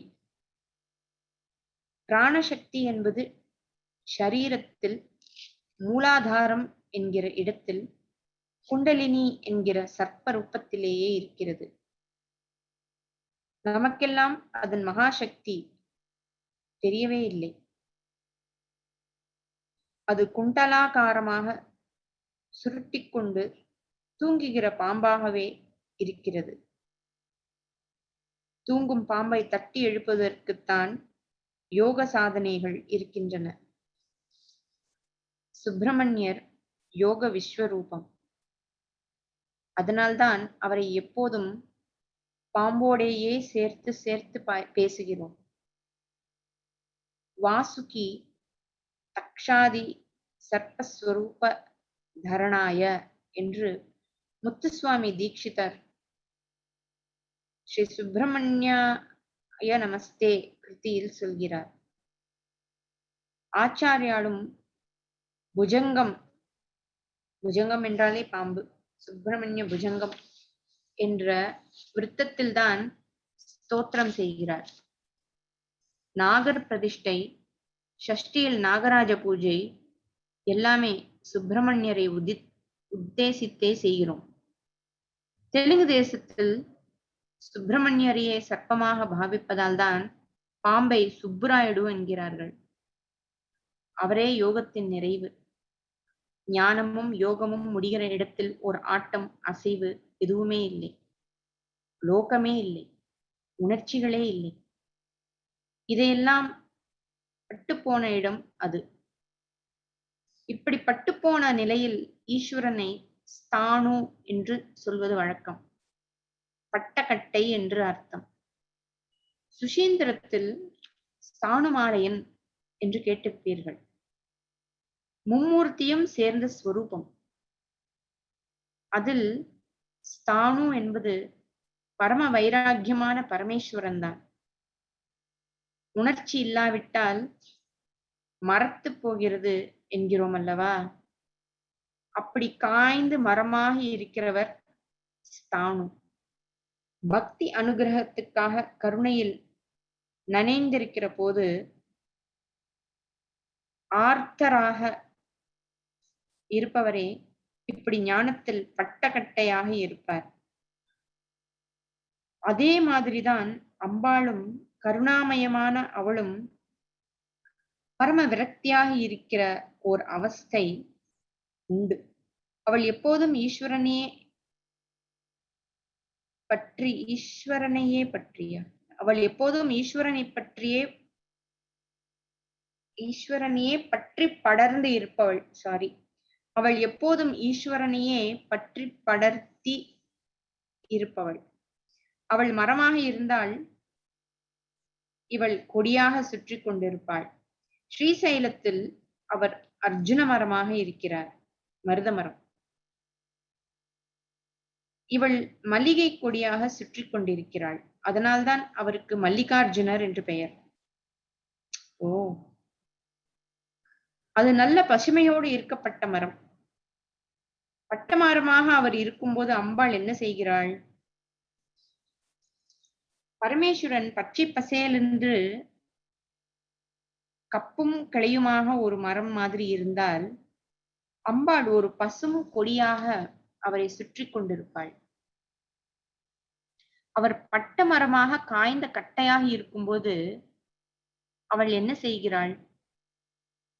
பிராணசக்தி என்பது ஷரீரத்தில் மூலாதாரம் என்கிற இடத்தில் குண்டலினி என்கிற சர்ப்ப ரூபத்திலேயே இருக்கிறது. நமக்கெல்லாம் அதன் மகாசக்தி தெரியவே இல்லை. அது குண்டலாகாரமாக சுருட்டிக்கொண்டு தூங்குகிற பாம்பாகவே இருக்கிறது. தூங்கும் பாம்பை தட்டி எழுப்பதற்குத்தான் யோக சாதனைகள் இருக்கின்றன. சுப்பிரமணியர் யோக விஸ்வரூபம். அதனால்தான் அவரை எப்போதும் பாம்போடையே சேர்த்து சேர்த்து பேசுகிறோம். வாசுகி தக்ஷாதி சர்ப்பஸ்வரூப தரணாய என்று முத்துசுவாமி தீட்சிதர் ஸ்ரீ சுப்பிரமணிய நமஸ்தே கிருதியில் சொல்கிறார். ஆச்சாரியாலும் புஜங்கம், புஜங்கம் என்றாலே பாம்பு, சுப்பிரமணிய புஜங்கம் என்ற விருத்தத்தில்தான் ஸ்தோத்திரம் செய்கிறார். நாகர் பிரதிஷ்டை, ஷஷ்டியில் நாகராஜ பூஜை எல்லாமே சுப்பிரமணியரை உத்தேசித்தே செய்கிறோம். தெலுங்கு தேசத்தில் சுப்பிரமணியரையே சர்ப்பமாக பாவிப்பதால் தான் பாம்பை சுப்புராயுடு என்கிறார்கள். அவரே யோகத்தின் நிறைவு. ஞானமும் யோகமும் முடிகிற இடத்தில் ஒரு ஆட்டம் அசைவு எதுவுமே இல்லை. லோகமே இல்லை, உணர்ச்சிகளே இல்லை. இதையெல்லாம் பட்டுப்போன இடம் அது. இப்படி பட்டுப்போன நிலையில் ஈஸ்வரனை ஸ்தானு என்று சொல்வது வழக்கம். பட்டக்கட்டை என்று அர்த்தம். சுசீந்திரத்தில் ஸ்தானுமாலயன் என்று கேட்டிருப்பீர்கள். மும்மூர்த்தியும் சேர்ந்த ஸ்வரூபம். அதில் ஸ்தானு என்பது பரம வைராக்கியமான பரமேஸ்வரன் தான். உணர்ச்சி இல்லாவிட்டால் மரத்து போகிறது என்கிறோம் அல்லவா? அப்படி காய்ந்து மரமாக இருக்கிறவர் ஸ்தானு. பக்தி அனுகிரகத்துக்காக கருணையில் நனைந்திருக்கிற போது ஆர்த்தராக இருப்பவரே இப்படி ஞானத்தில் பட்டக்கட்டையாக இருப்பார். அதே மாதிரிதான் அம்பாளும் கருணாமயமான அவளும் பரம விரக்தியாக இருக்கிற ஓர் அவஸ்தை உண்டு. அவள் எப்போதும் அவள் எப்போதும் ஈஸ்வரனையே பற்றி படர்ந்து இருப்பவள். அவள் எப்போதும் ஈஸ்வரனையே பற்றி படர்த்தி இருப்பவள். அவள் மரமாக இருந்தால் இவள் கொடியாக சுற்றி கொண்டிருப்பாள். ஸ்ரீசைலத்தில் அவர் அர்ஜுன மரமாக இருக்கிறார், மருத மரம். இவள் மல்லிகை கொடியாக சுற்றி கொண்டிருக்கிறாள். அதனால்தான் அவருக்கு மல்லிகார்ஜுனர் என்று பெயர். ஓ, அது நல்ல பசுமையோடு இருக்கப்பட்ட மரம். பட்டமரமாக அவர் இருக்கும்போது அம்பாள் என்ன செய்கிறாள்? பரமேஸ்வரன் பச்சை பசேலென்று கப்பும் கிளையுமாக ஒரு மரம் மாதிரி இருந்தால் அம்பாள் ஒரு பசும் கொடியாக அவரை சுற்றி கொண்டிருப்பாள். அவர் பட்ட மரமாக காய்ந்த கட்டையாக இருக்கும்போது அவள் என்ன செய்கிறாள்?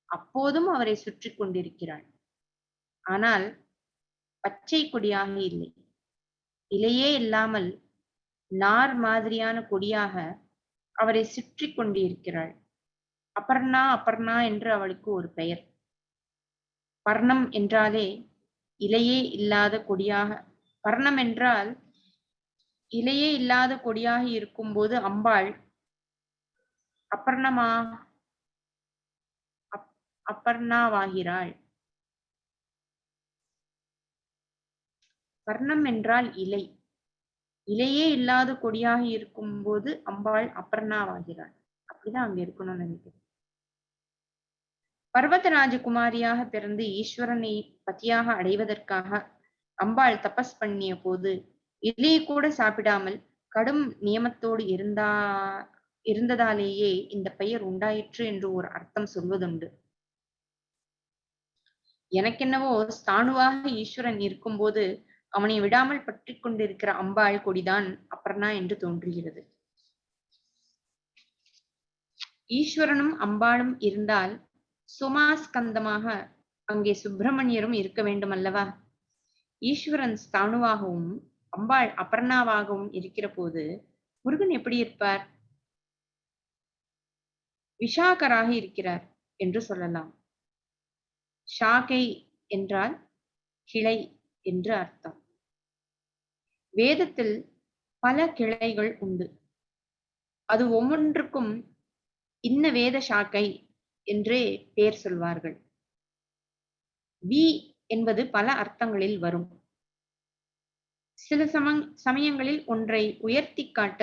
அப்போதும் அவரை சுற்றி கொண்டிருக்கிறாள். ஆனால் பச்சை கொடியாக இல்லை, இலையே இல்லாமல் நார் மாதிரியான கொடியாக அவரை சுற்றி கொண்டிருக்கிறாள். அபர்ணா அபர்ணா என்று அவளுக்கு ஒரு பெயர். பர்ணம் என்றாலே இலையே இல்லாத கொடியாக, பர்ணம் என்றால் இலையே இல்லாத கொடியாக இருக்கும்போது அம்பாள் அபர்ணாவாகிறாள். பர்ணம் என்றால் இலை. இலையே இல்லாத கொடியாக இருக்கும் போது அம்பாள் அபர்ணாவாகிறாள். அப்படிதான் அங்க இருக்கணும்னு நினைக்கிறேன். பர்வதராஜகுமாரியாக பிறந்து ஈஸ்வரனை பத்தியாக அடைவதற்காக அம்பாள் தபஸ் பண்ணிய போது இலையை கூட சாப்பிடாமல் கடும் நியமத்தோடு இருந்ததாலேயே இந்த பெயர் உண்டாயிற்று என்று ஒரு அர்த்தம் சொல்வதுண்டு. எனக்கென்னவோ ஸ்தாணுவாக ஈஸ்வரன் இருக்கும்போது அவனை விடாமல் பற்றி கொண்டிருக்கிற அம்பாள் கொடிதான் அபர்ணா என்று தோன்றுகிறது. ஈஸ்வரனும் அம்பாளும் இருந்தால் சோமாஸ்கந்தமாக அங்கே சுப்பிரமணியரும் இருக்க வேண்டும் அல்லவா? ஈஸ்வரன் ஸ்தாணுவாகவும் அம்பாள் அபர்ணாவாகவும் இருக்கிற போது முருகன் எப்படி இருப்பார்? விஷாகராக இருக்கிறார் என்று சொல்லலாம். ஷாகை என்றால் கிளை என்று அர்த்தம். வேதத்தில் பல கிளைகள் உண்டு. அது ஒவ்வொன்றுக்கும் இன்ன வேத சாக்கை என்றே பெயர் சொல்வார்கள். வி என்பது பல அர்த்தங்களில் வரும். சில சமயங்களில் ஒன்றை உயர்த்தி காட்ட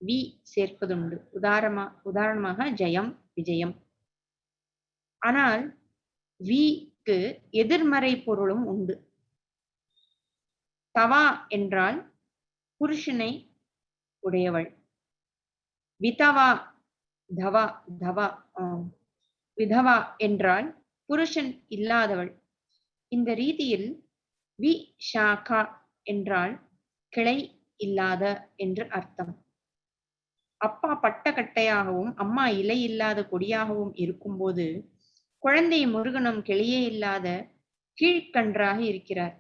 வி சேர்ப்பதுண்டு. உதாரணமாக ஜெயம், விஜயம். ஆனால் விக்கு எதிர்மறை பொருளும் உண்டு. தவா என்றால் புருஷனை உடையவள். விதவா தவா தவா விதவா என்றால் புருஷன் இல்லாதவள். இந்த ரீதியில் வி ஷாகா என்றால் கிளை இல்லாத என்று அர்த்தம். அப்பா பட்டக்கட்டையாகவும் அம்மா இலை இல்லாத கொடியாகவும் இருக்கும்போது குழந்தை முருகனும் கிளையே இல்லாத கீழ்கன்றாக இருக்கிறார்.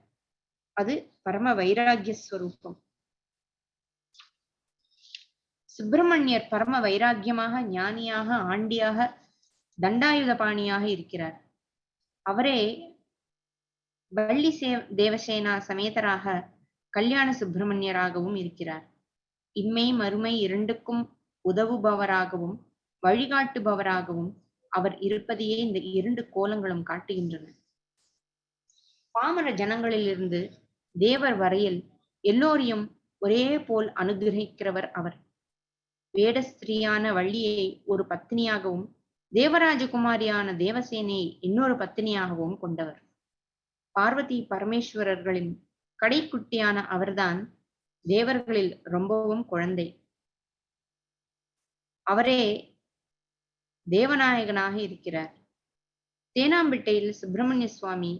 அது பரம வைராகிய ஸ்வரூபம். சுப்பிரமணியர் பரம வைராக்கியமாக, ஞானியாக, ஆண்டியாக, தண்டாயுத பாணியாக இருக்கிறார். அவரே வள்ளி தேவசேனா சமேதராக கல்யாண சுப்பிரமணியராகவும் இருக்கிறார். இம்மை மறுமை இரண்டுக்கும் உதவுபவராகவும் வழிகாட்டுபவராகவும் அவர் இருப்பதையே இந்த இரண்டு கோலங்களும் காட்டுகின்றன. பாமர ஜனங்களிலிருந்து தேவர் வரையில் எல்லோரையும் ஒரே போல் அனுகிரகிக்கிறவர் அவர். வேடஸ்திரியான வள்ளியை ஒரு பத்தினியாகவும் தேவராஜகுமாரியான தேவசேனையை இன்னொரு பத்தினியாகவும் கொண்டவர். பார்வதி பரமேஸ்வரர்களின் கடைக்குட்டியான அவர்தான் தேவர்களில் ரொம்பவும் குழந்தை. அவரே தேவநாயகனாக இருக்கிறார். தேனாம்பேட்டையில் சுப்பிரமணிய சுவாமி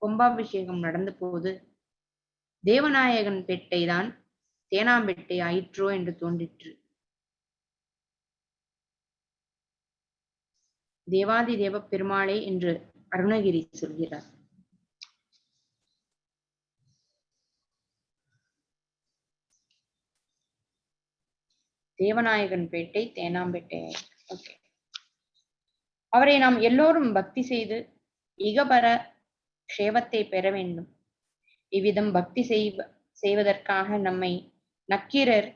கும்பாபிஷேகம் நடந்த போது தேவநாயகன் பேட்டை தான் தேனாம்பேட்டை ஆயிற்றோ என்று தோன்றிற்று. தேவாதி தேவ பெருமாளே என்று அருணகிரி சொல்கிறார். தேவநாயகன் பேட்டை தேனாம்பேட்டை. அவரை நாம் எல்லோரும் பக்தி செய்து இகபர க்ஷேமத்தை பெற வேண்டும். இவ்விதம் பக்தி செய்வதற்காக நம்மை நக்கீரர்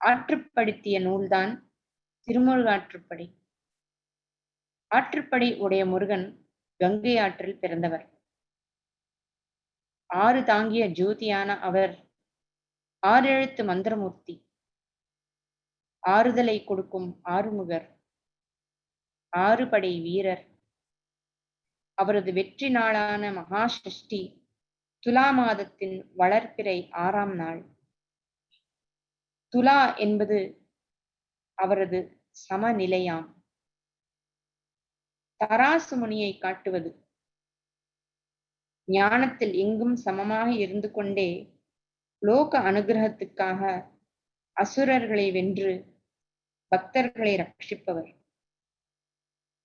ஆற்றுப்படுத்திய நூல்தான் திருமுருகாற்றுப்படை. ஆற்றுப்படை உடைய முருகன் கங்கை ஆற்றில் பிறந்தவர். ஆறு தாங்கிய ஜோதியான அவர் ஆறெழுத்து மந்திரமூர்த்தி, ஆறுதலை கொடுக்கும் ஆறுமுகர், ஆறுபடை வீரர். அவரது வெற்றி நாளான மகாஷ்டி துலா மாதத்தின் வளர்ப்பிறை 6ஆம் நாள். துலா என்பது அவரது சமநிலையாம். தராசு முனியை காட்டுவது. ஞானத்தில் எங்கும் சமமாக இருந்து கொண்டே லோக அனுகிரகத்துக்காக அசுரர்களை வென்று பக்தர்களை ரட்சிப்பவர்.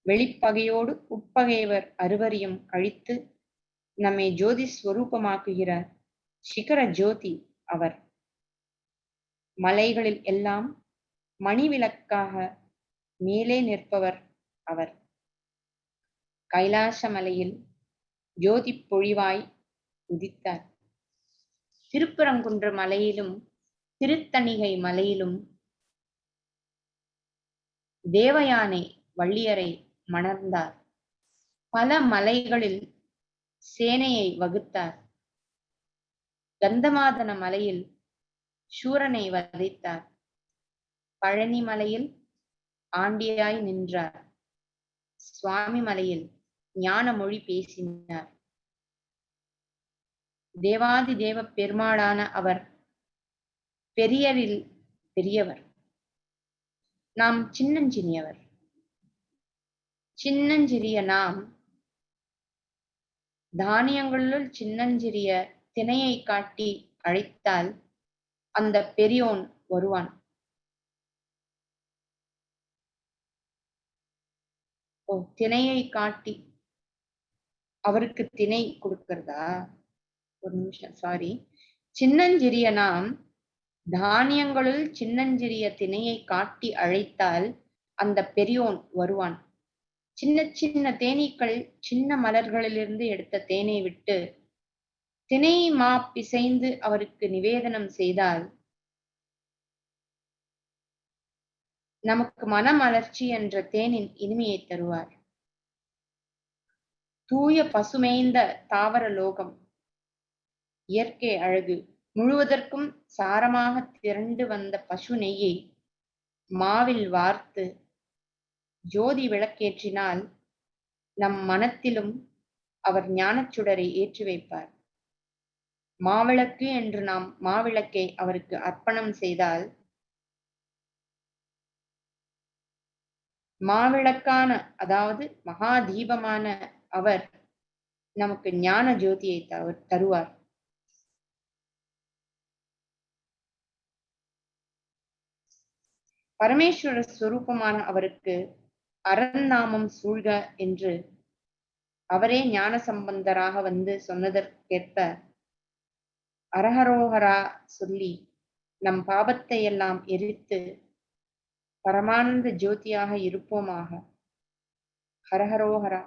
வெளிப்பகையோடு உட்பகைவர் அறுவரையும் அழித்து நம்மை ஜோதி ஸ்வரூபமாக்குகிற சிகர ஜோதி அவர். மலைகளில் எல்லாம் மணிவிளக்காக மேலே நிற்பவர் அவர். கைலாச மலையில் ஜோதி பொழிவாய் உதித்தார். திருப்பரங்குன்ற மலையிலும் திருத்தணிகை மலையிலும் தேவயானை வள்ளியரை மணர்ந்தார். பல மலைகளில் சேனையை வகுத்தார். கந்தமாதன மலையில் சூரனை வதைத்தார். பழனி மலையில் ஆண்டியாய் நின்றார். சுவாமி மலையில் ஞான மொழி பேசினார். தேவாதி தேவ பெருமாளான அவர் பெரியரில் பெரியவர். நாம் சின்னஞ்சிறியவர். சின்னஞ்சிறிய நாம் தானியங்களுள் சின்னஞ்சிறிய திணையை காட்டி அழைத்தால் அந்த பெரியோன் வருவான். திணையை காட்டி அவருக்கு திணை கொடுக்கிறதா? ஒரு நிமிஷம், சாரி. சின்னஞ்சிறிய நாம் தானியங்களுள் சின்னஞ்சிறிய திணையை காட்டி அழைத்தால் அந்த பெரியோன் வருவான். சின்ன சின்ன தேனீக்கள் சின்ன மலர்களிலிருந்து எடுத்த தேனை விட்டு திணை மா பிசைந்து அவருக்கு நிவேதனம் செய்தால் நமக்கு மனமலர்ச்சி என்ற தேனின் இனிமையை தருவார். தூய பசுமைந்த தாவர லோகம், இயற்கை அழகு முழுவதற்கும் சாரமாக திரண்டு வந்த பசு நெய்யை மாவில் வார்த்து ஜோதி விளக்கேற்றினால் நம் மனத்திலும் அவர் ஞானச்சுடரை ஏற்றி வைப்பார். மாவிளக்கு என்று நாம் மாவிளக்கை அவருக்கு அர்ப்பணம் செய்தால் மாவிளக்கான, அதாவது மகா தீபமான அவர் நமக்கு ஞான ஜோதியை தருவார். பரமேஸ்வர ஸ்வரூபமான அவருக்கு அரண்நாமம் சூழ்க என்று அவரே ஞான சம்பந்தராக வந்து சொன்னதற்கேற்ப அரஹரோஹரா சொல்லி நம் பாபத்தை எல்லாம் எரித்து பரமானந்த ஜோதியாக இருப்போமாக. ஹரஹரோஹரா.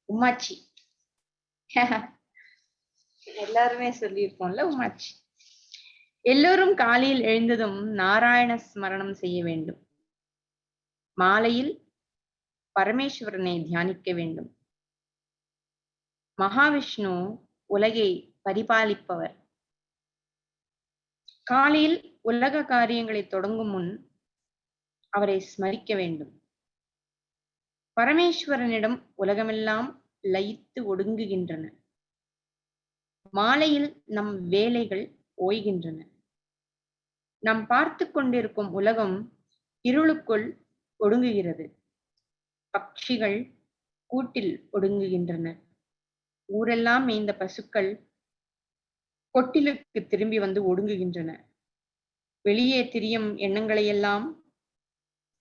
உமாச்சி எல்லாருமே சொல்லியிருக்கோம்ல உமாச்சி. எல்லோரும் காலையில் எழுந்ததும் நாராயண ஸ்மரணம் செய்ய வேண்டும். மாலையில் பரமேஸ்வரனை தியானிக்க வேண்டும். மகாவிஷ்ணு உலகை பரிபாலிப்பவர். காலையில் உலக காரியங்களை தொடங்கும் முன் அவரை ஸ்மரிக்க வேண்டும். பரமேஸ்வரனிடம் உலகமெல்லாம் லயித்து ஒடுங்குகின்றன. மாலையில் நம் வேலைகள் ஓய்கின்றன. நாம் பார்த்து கொண்டிருக்கும் உலகம் இருளுக்குள் ஒடுங்குகிறது. பட்சிகள் கூட்டில் ஒடுங்குகின்றன. ஊரெல்லாம் மேய்ந்த பசுக்கள் கொட்டிலுக்கு திரும்பி வந்து ஒடுங்குகின்றன. வெளியே திரியும் எண்ணங்களையெல்லாம்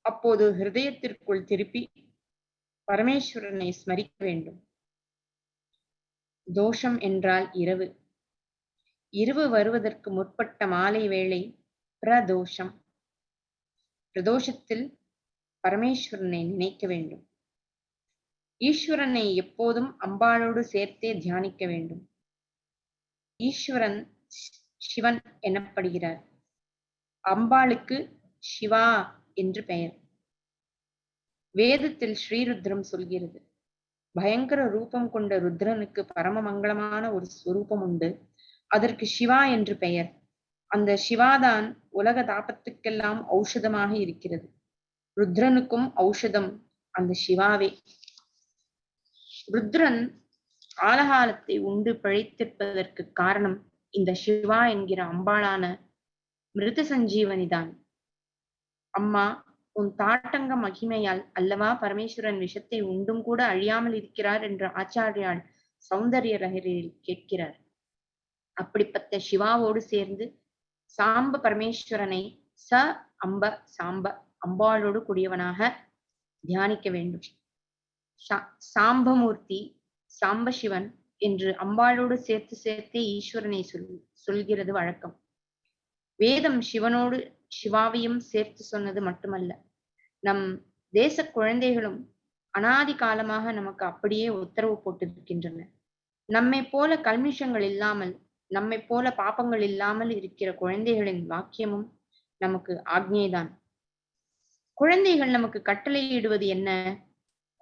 அப்போது ஹிருதயத்திற்குள் திருப்பி பரமேஸ்வரனை ஸ்மரிக்க வேண்டும். தோஷம் என்றால் இரவு. இரவு வருவதற்கு முற்பட்ட மாலை வேளை பிரதோஷம். பிரதோஷத்தில் பரமேஸ்வரனை நினைக்க வேண்டும். ஈஸ்வரனை எப்போதும் அம்பாளோடு சேர்த்தே தியானிக்க வேண்டும். ஈஸ்வரன் சிவன் எனப்படுகிறார். அம்பாளுக்கு சிவா என்று பெயர். வேதத்தில் ஸ்ரீருத்ரம் சொல்கிறது. பயங்கர ரூபம் கொண்ட ருத்ரனுக்கு பரம மங்களமான ஒரு ஸ்வரூபம் உண்டு. அதற்கு சிவா என்று பெயர். அந்த சிவாதான் உலக தாபத்துக்கெல்லாம் ஔஷதமாக இருக்கிறது. ருத்ரனுக்கும் ஔஷதம் அந்த சிவாவே. ருத்ரன் ஆலகாலத்தை உண்டு பிழைத்திருப்பதற்கு காரணம் இந்த சிவா என்கிற அம்பாளான மிருத சஞ்சீவனிதான். அம்மா, உன் தாட்டங்க மகிமையால் அல்லவா பரமேஸ்வரன் விஷத்தை உண்டும் கூட அழியாமல் இருக்கிறார் என்று ஆச்சாரியால் சௌந்தர்ய லஹரியில் கேட்கிறார். அப்படிப்பட்ட சிவாவோடு சேர்ந்து சாம்ப பரமேஸ்வரனை ச அம்ப சாம்ப அம்பாளோடு கூடியவனாக தியானிக்க வேண்டும். சாம்பமூர்த்தி, சாம்பசிவன் என்று அம்பாளோடு சேர்த்து சேர்த்தே ஈஸ்வரனை சொல்கிறது வழக்கம். வேதம் சிவனோடு சிவாவையும் சேர்த்து சொன்னது மட்டுமல்ல, நம் தேச குழந்தைகளும் அனாதி காலமாக நமக்கு அப்படியே உத்தரவு போட்டிருக்கின்றன. நம்மை போல கல்மிஷங்கள் இல்லாமல், நம்மை போல பாப்பங்கள் இல்லாமல் இருக்கிற குழந்தைகளின் வாக்கியமும் நமக்கு ஆக்ஞைதான். குழந்தைகள் நமக்கு கட்டளையிடுவது என்ன?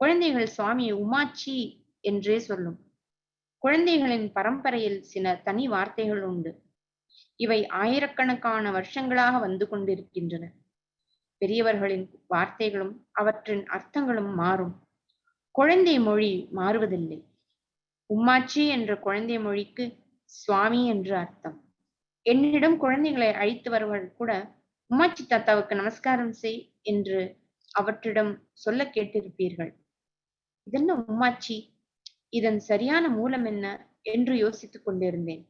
குழந்தைகள் சுவாமியை உமாச்சி என்றே சொல்லும். குழந்தைகளின் பரம்பரையில் சில தனி வார்த்தைகள் உண்டு. இவை ஆயிரக்கணக்கான வருஷங்களாக வந்து கொண்டிருக்கின்றன. பெரியவர்களின் வார்த்தைகளும் அவற்றின் அர்த்தங்களும் மாறும். குழந்தை மொழி மாறுவதில்லை. உம்மாச்சி என்ற குழந்தை மொழிக்கு சுவாமி என்று அர்த்தம். என்னிடம் குழந்தைகளை அழைத்து வருவர்கள் கூட உம்மாச்சி தாத்தாவுக்கு நமஸ்காரம் செய் என்று அவற்றிடம் சொல்ல கேட்டிருப்பீர்கள். இதென்ன உம்மாச்சி? இதன் சரியான மூலம் என்ன என்று யோசித்துக் கொண்டிருந்தேன்.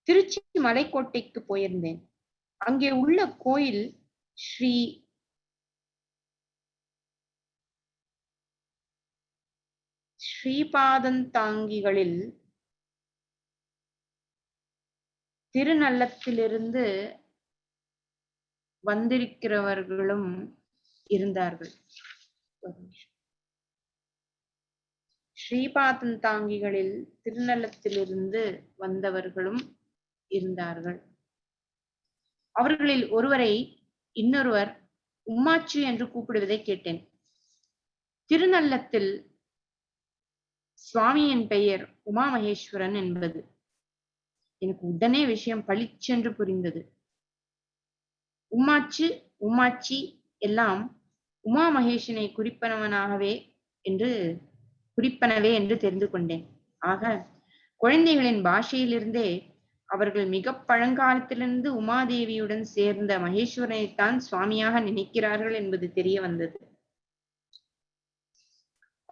திருச்சி மலைக்கோட்டைக்கு போயிருந்தேன். அங்கே உள்ள கோயில் ஸ்ரீபாதந்தாங்கிகளில் திருநள்ளத்திலிருந்து வந்திருக்கிறவர்களும் இருந்தார்கள். ஸ்ரீபாதந்தாங்கிகளில் திருநள்ளத்திலிருந்து வந்தவர்களும் இருந்தார்கள். அவர்களில் ஒருவரை இன்னொருவர் உம்மாச்சி என்று கூப்பிடுவதை கேட்டேன். திருநள்ளத்தில் சுவாமியின் பெயர் உமா மகேஸ்வரன் என்பது. எனக்கு உடனே விஷயம் பளிச்சென்று புரிந்தது. உம்மாச்சி எல்லாம் உமா மகேஷனை குறிப்பனவே என்று தெரிந்து கொண்டேன். ஆக குழந்தைகளின் பாஷையிலிருந்தே அவர்கள் மிக பழங்காலத்திலிருந்து உமாதேவியுடன் சேர்ந்த மகேஸ்வரனைத்தான் சுவாமியாக நினைக்கிறார்கள் என்பது தெரிய வந்தது.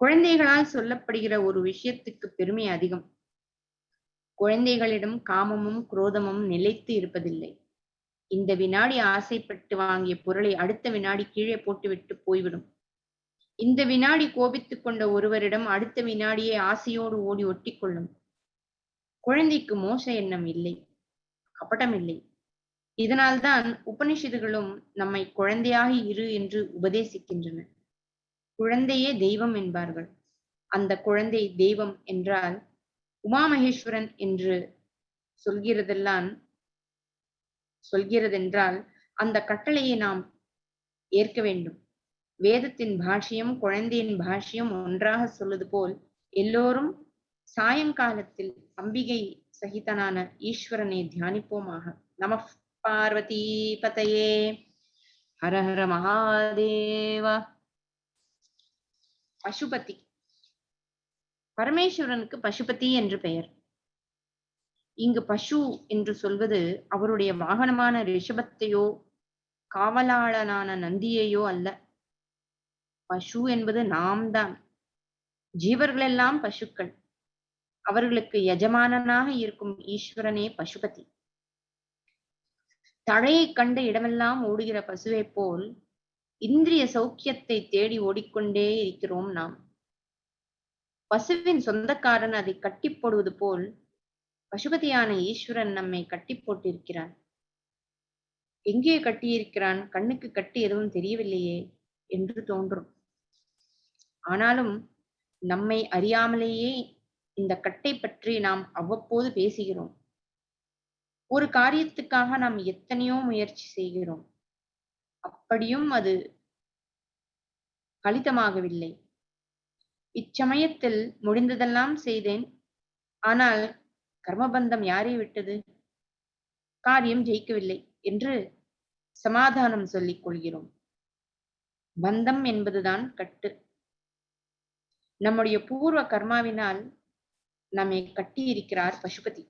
குழந்தைகளால் சொல்லப்படுகிற ஒரு விஷயத்துக்கு பெருமை அதிகம். குழந்தைகளிடம் காமமும் குரோதமும் நிலைத்து இருப்பதில்லை. இந்த வினாடி ஆசைப்பட்டு வாங்கிய பொருளை அடுத்த வினாடி கீழே போட்டுவிட்டு போய்விடும். இந்த வினாடி கோபித்துக் கொண்ட ஒருவரிடம் அடுத்த வினாடியே ஆசையோடு ஓடி ஒட்டிக்கொள்ளும். குழந்தைக்கு மோச எண்ணம் இல்லை, கபடம் இல்லை. இதனால்தான் உபனிஷதுகளும் நம்மை குழந்தையாக இரு என்று உபதேசிக்கின்றன. குழந்தையே தெய்வம் என்பார்கள். அந்த குழந்தை தெய்வம் என்றால் உமா மகேஸ்வரன் என்று சொல்கிறதென்றால் அந்த கட்டளையை நாம் ஏற்க வேண்டும். வேதத்தின் பாஷ்யம் குழந்தையின் பாஷ்யம் ஒன்றாக சொல்வது போல் எல்லோரும் சாயங்காலத்தில் அம்பிகை சகிதனான ஈஸ்வரனை தியானிப்போமாக. நம பார்வதி பதையே. ஹர ஹர மகாதேவா. பசுபதி. பரமேஸ்வரனுக்கு பசுபதி என்று பெயர். இங்கு பசு என்று சொல்வது அவருடைய வாகனமான ரிஷபத்தையோ காவலாளனான நந்தியையோ அல்ல. பசு என்பது நாம் தான். ஜீவர்களெல்லாம் பசுக்கள். அவர்களுக்கு எஜமானனாக இருக்கும் ஈஸ்வரனே பசுபதி. தழையை கண்ட இடமெல்லாம் ஓடுகிற பசுவை போல் இந்திரிய சௌக்கியத்தை தேடி ஓடிக்கொண்டே இருக்கிறோம் நாம். பசுவின் சொந்தக்காரன் அதை கட்டி போடுவது போல் பசுபதியான ஈஸ்வரன் நம்மை கட்டி போட்டிருக்கிறான். எங்கே கட்டியிருக்கிறான்? கண்ணுக்கு கட்டி எதுவும் தெரியவில்லையே என்று தோன்றும். ஆனாலும் நம்மை அறியாமலேயே இந்த கட்டை பற்றி நாம் அவ்வப்போது பேசுகிறோம். ஒரு காரியத்துக்காக நாம் எத்தனையோ முயற்சி செய்கிறோம். அப்படியும் அது பலிதமாகவில்லை. இச்சமயத்தில் முடிந்ததெல்லாம் செய்தேன், ஆனால் கர்மபந்தம் யாரை விட்டது? காரியம் ஜெயிக்கவில்லை என்று சமாதானம் சொல்லிக் கொள்கிறோம். பந்தம் என்பதுதான் கட்டு. நம்முடைய பூர்வ கர்மாவினால் நம்மை கட்டியிருக்கிறார் பசுபதி.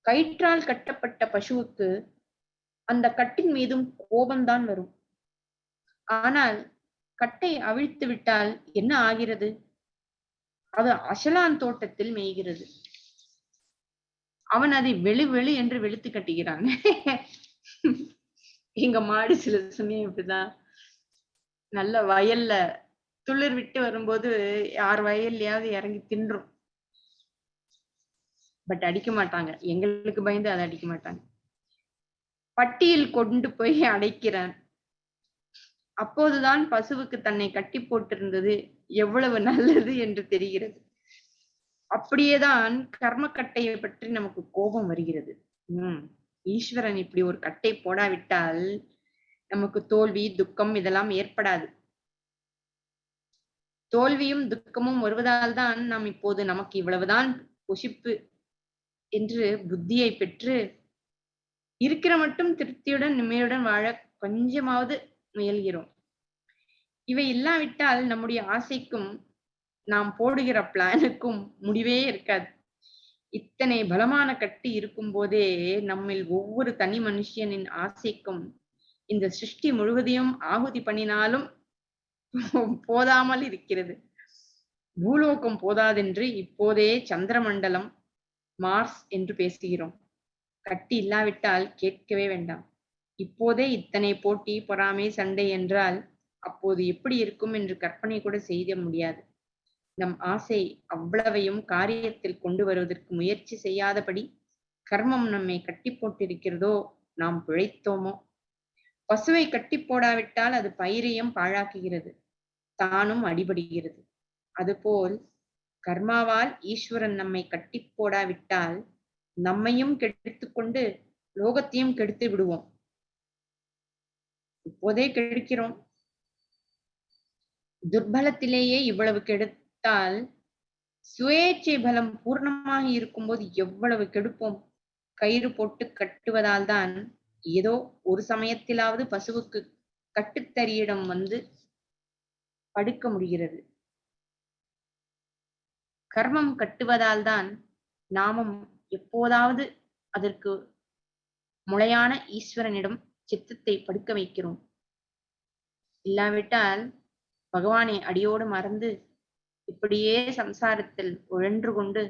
கயிற்றால் கட்டப்பட்ட பசுவுக்கு அந்த கட்டின் மீதும் கோபம்தான் வரும். ஆனால் கட்டை அவிழ்த்து விட்டால் என்ன ஆகிறது? அது அசலான் தோட்டத்தில் மேய்கிறது. அவன் அதை வெளு என்று வெளுத்து கட்டுகிறான். எங்க மாடு சில சமயம் இப்படிதான். நல்ல வயல்ல துளிர் விட்டு வரும்போது யார் வயல்லையாவது இறங்கி தின்றும். பட் அடிக்க மாட்டாங்க. எங்களுக்கு பயந்து அதை அடிக்க மாட்டாங்க. பட்டியில் கொண்டு போய் அடைக்கிறான். அப்போதுதான் பசுவுக்கு தன்னை கட்டி போட்டிருந்தது எவ்வளவு நல்லது என்று தெரிகிறது. அப்படியேதான் கர்ம கட்டையை பற்றி நமக்கு கோபம் வருகிறது. ஈஸ்வரன் இப்படி ஒரு கட்டை போடாவிட்டால் நமக்கு தோல்வி துக்கம் இதெல்லாம் ஏற்படாது. தோல்வியும் துக்கமும் வருவதால் தான் நாம் இப்போது நமக்கு இவ்வளவுதான் பொசிப்பு என்று புத்தியை பெற்று இருக்கிற மட்டும் திருப்தியுடன் நிம்மதியுடன் வாழ கொஞ்சமாவது முயல்கிறோம். இவை இல்லாவிட்டால் நம்முடைய ஆசைக்கும் நாம் போடுகிற பிளானுக்கும் முடிவே இருக்காது. இத்தனை பலமான கட்டு இருக்கும் போதே நம்மில் ஒவ்வொரு தனி மனுஷனின் ஆசைக்கும் இந்த சிருஷ்டி முழுவதையும் ஆகுதி பண்ணினாலும் போதாமல் இருக்கிறது. பூலோகம் போதாதென்று இப்போதே சந்திரமண்டலம், மார்ஸ் என்று பேசுகிறோம். கட்டி இல்லாவிட்டால் கேட்கவே வேண்டாம். இப்போதே இத்தனை போட்டி, பொறாமை, சண்டை என்றால் அப்போது எப்படி இருக்கும் என்று கற்பனை கூட செய்ய முடியாது. நம் ஆசை அவ்வளவையும் காரியத்தில் கொண்டு வருவதற்கு முயற்சி செய்யாதபடி கர்மம் நம்மை கட்டி போட்டிருக்கிறதோ நாம் பிழைத்தோமோ. பசுவை கட்டி போடாவிட்டால் அது பயிரையும் பாழாக்குகிறது, தானும் அடிபடுகிறது. அதுபோல் கர்மாவால் ஈஸ்வரன் நம்மை கட்டி போடாவிட்டால் நம்மையும் கெடுத்துக் கொண்டு லோகத்தையும் கெடுத்து விடுவோம். இப்போதே கெடுக்கிறோம். துர்பலத்திலேயே இவ்வளவு கெடுத்தால் சுயேட்சை பலம் பூர்ணமாக இருக்கும்போது எவ்வளவு கெடுப்போம். கயிறு போட்டு கட்டுவதால் தான் ஏதோ ஒரு சமயத்திலாவது பசுவுக்கு கட்டுத்தறியிடம் வந்து படுக்க முடிகிறது. கர்மம் கட்டுவதால் தான் நாமும் எப்போதாவது அதற்கு முளையான ஈஸ்வரனிடம் சித்தத்தை படுக்க வைக்கிறோம். இல்லாவிட்டால் பகவானை அடியோடு மறந்து இப்படியே சம்சாரத்தில் உழன்று கொண்டு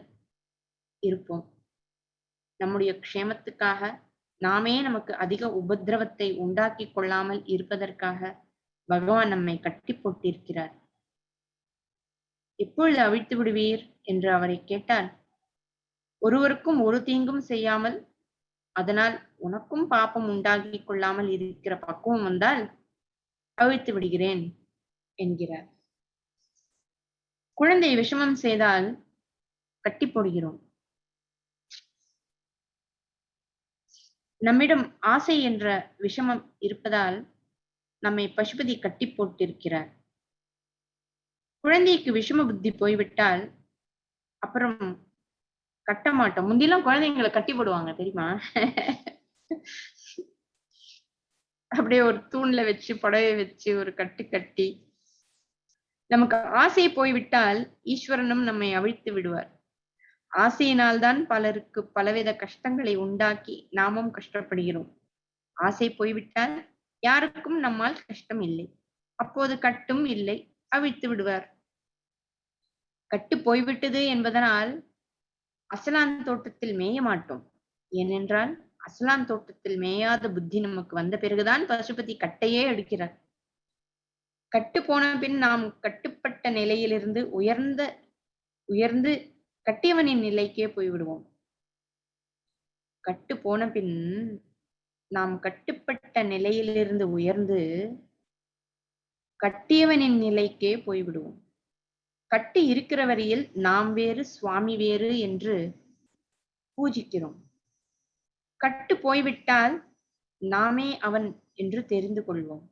இருப்போம். நம்முடைய க்ஷேமத்துக்காக நாமே நமக்கு அதிக உபத்திரவத்தை உண்டாக்கி கொள்ளாமல் இருப்பதற்காக பகவான் நம்மை கட்டி போட்டிருக்கிறார். எப்பொழுது அவிழ்த்து விடுவீர் என்று அவரை கேட்டால், ஒருவருக்கும் ஒரு தீங்கும் செய்யாமல் அதனால் உனக்கும் பாப்பம் உண்டாக்கி கொள்ளாமல் இருக்கிற பக்குவம் வந்தால் அவிழ்த்து விடுகிறேன் என்கிறார். குழந்தை விஷமம் செய்தால் கட்டி போடுகிறோம். நம்மிடம் ஆசை என்ற விஷமம் இருப்பதால் நம்மை பசுபதி கட்டி போட்டிருக்கிறார். குழந்தைக்கு விஷம புத்தி போய்விட்டால் அப்புறம் கட்ட மாட்டோம். முந்திலாம் குழந்தைங்களை கட்டி போடுவாங்க தெரியுமா? அப்படியே ஒரு தூண்ல வச்சு புடவை வச்சு ஒரு கட்டு கட்டி. நமக்கு ஆசை போய்விட்டால் ஈஸ்வரனும் நம்மை அவிழ்த்து விடுவார். ஆசையினால்தான் பலருக்கு பலவித கஷ்டங்களை உண்டாக்கி நாமும் கஷ்டப்படுகிறோம். ஆசை போய்விட்டால் யாருக்கும் நம்மால் கஷ்டம் இல்லை. அப்போது கட்டும் இல்லை, அவிழ்த்து விடுவார். கட்டு போய்விட்டது என்பதனால் அசலான் தோட்டத்தில் மேய மாட்டோம். ஏனென்றால் அசலான் தோட்டத்தில் மேயாத புத்தி நமக்கு வந்த பிறகுதான் பசுபதி கட்டையே எடுக்கிறார். கட்டு போன பின் நாம் கட்டுப்பட்ட நிலையிலிருந்து உயர்ந்து கட்டியவனின் நிலைக்கே போய்விடுவோம். கட்டு போன பின் நாம் கட்டுப்பட்ட நிலையிலிருந்து உயர்ந்து கட்டியவனின் நிலைக்கே போய்விடுவோம். கட்டு இருக்கிற வரையில் நாம் வேறு சுவாமி வேறு என்று பூஜிக்கிறோம். கட்டு போய்விட்டால் நாமே அவன் என்று தெரிந்து கொள்வோம்.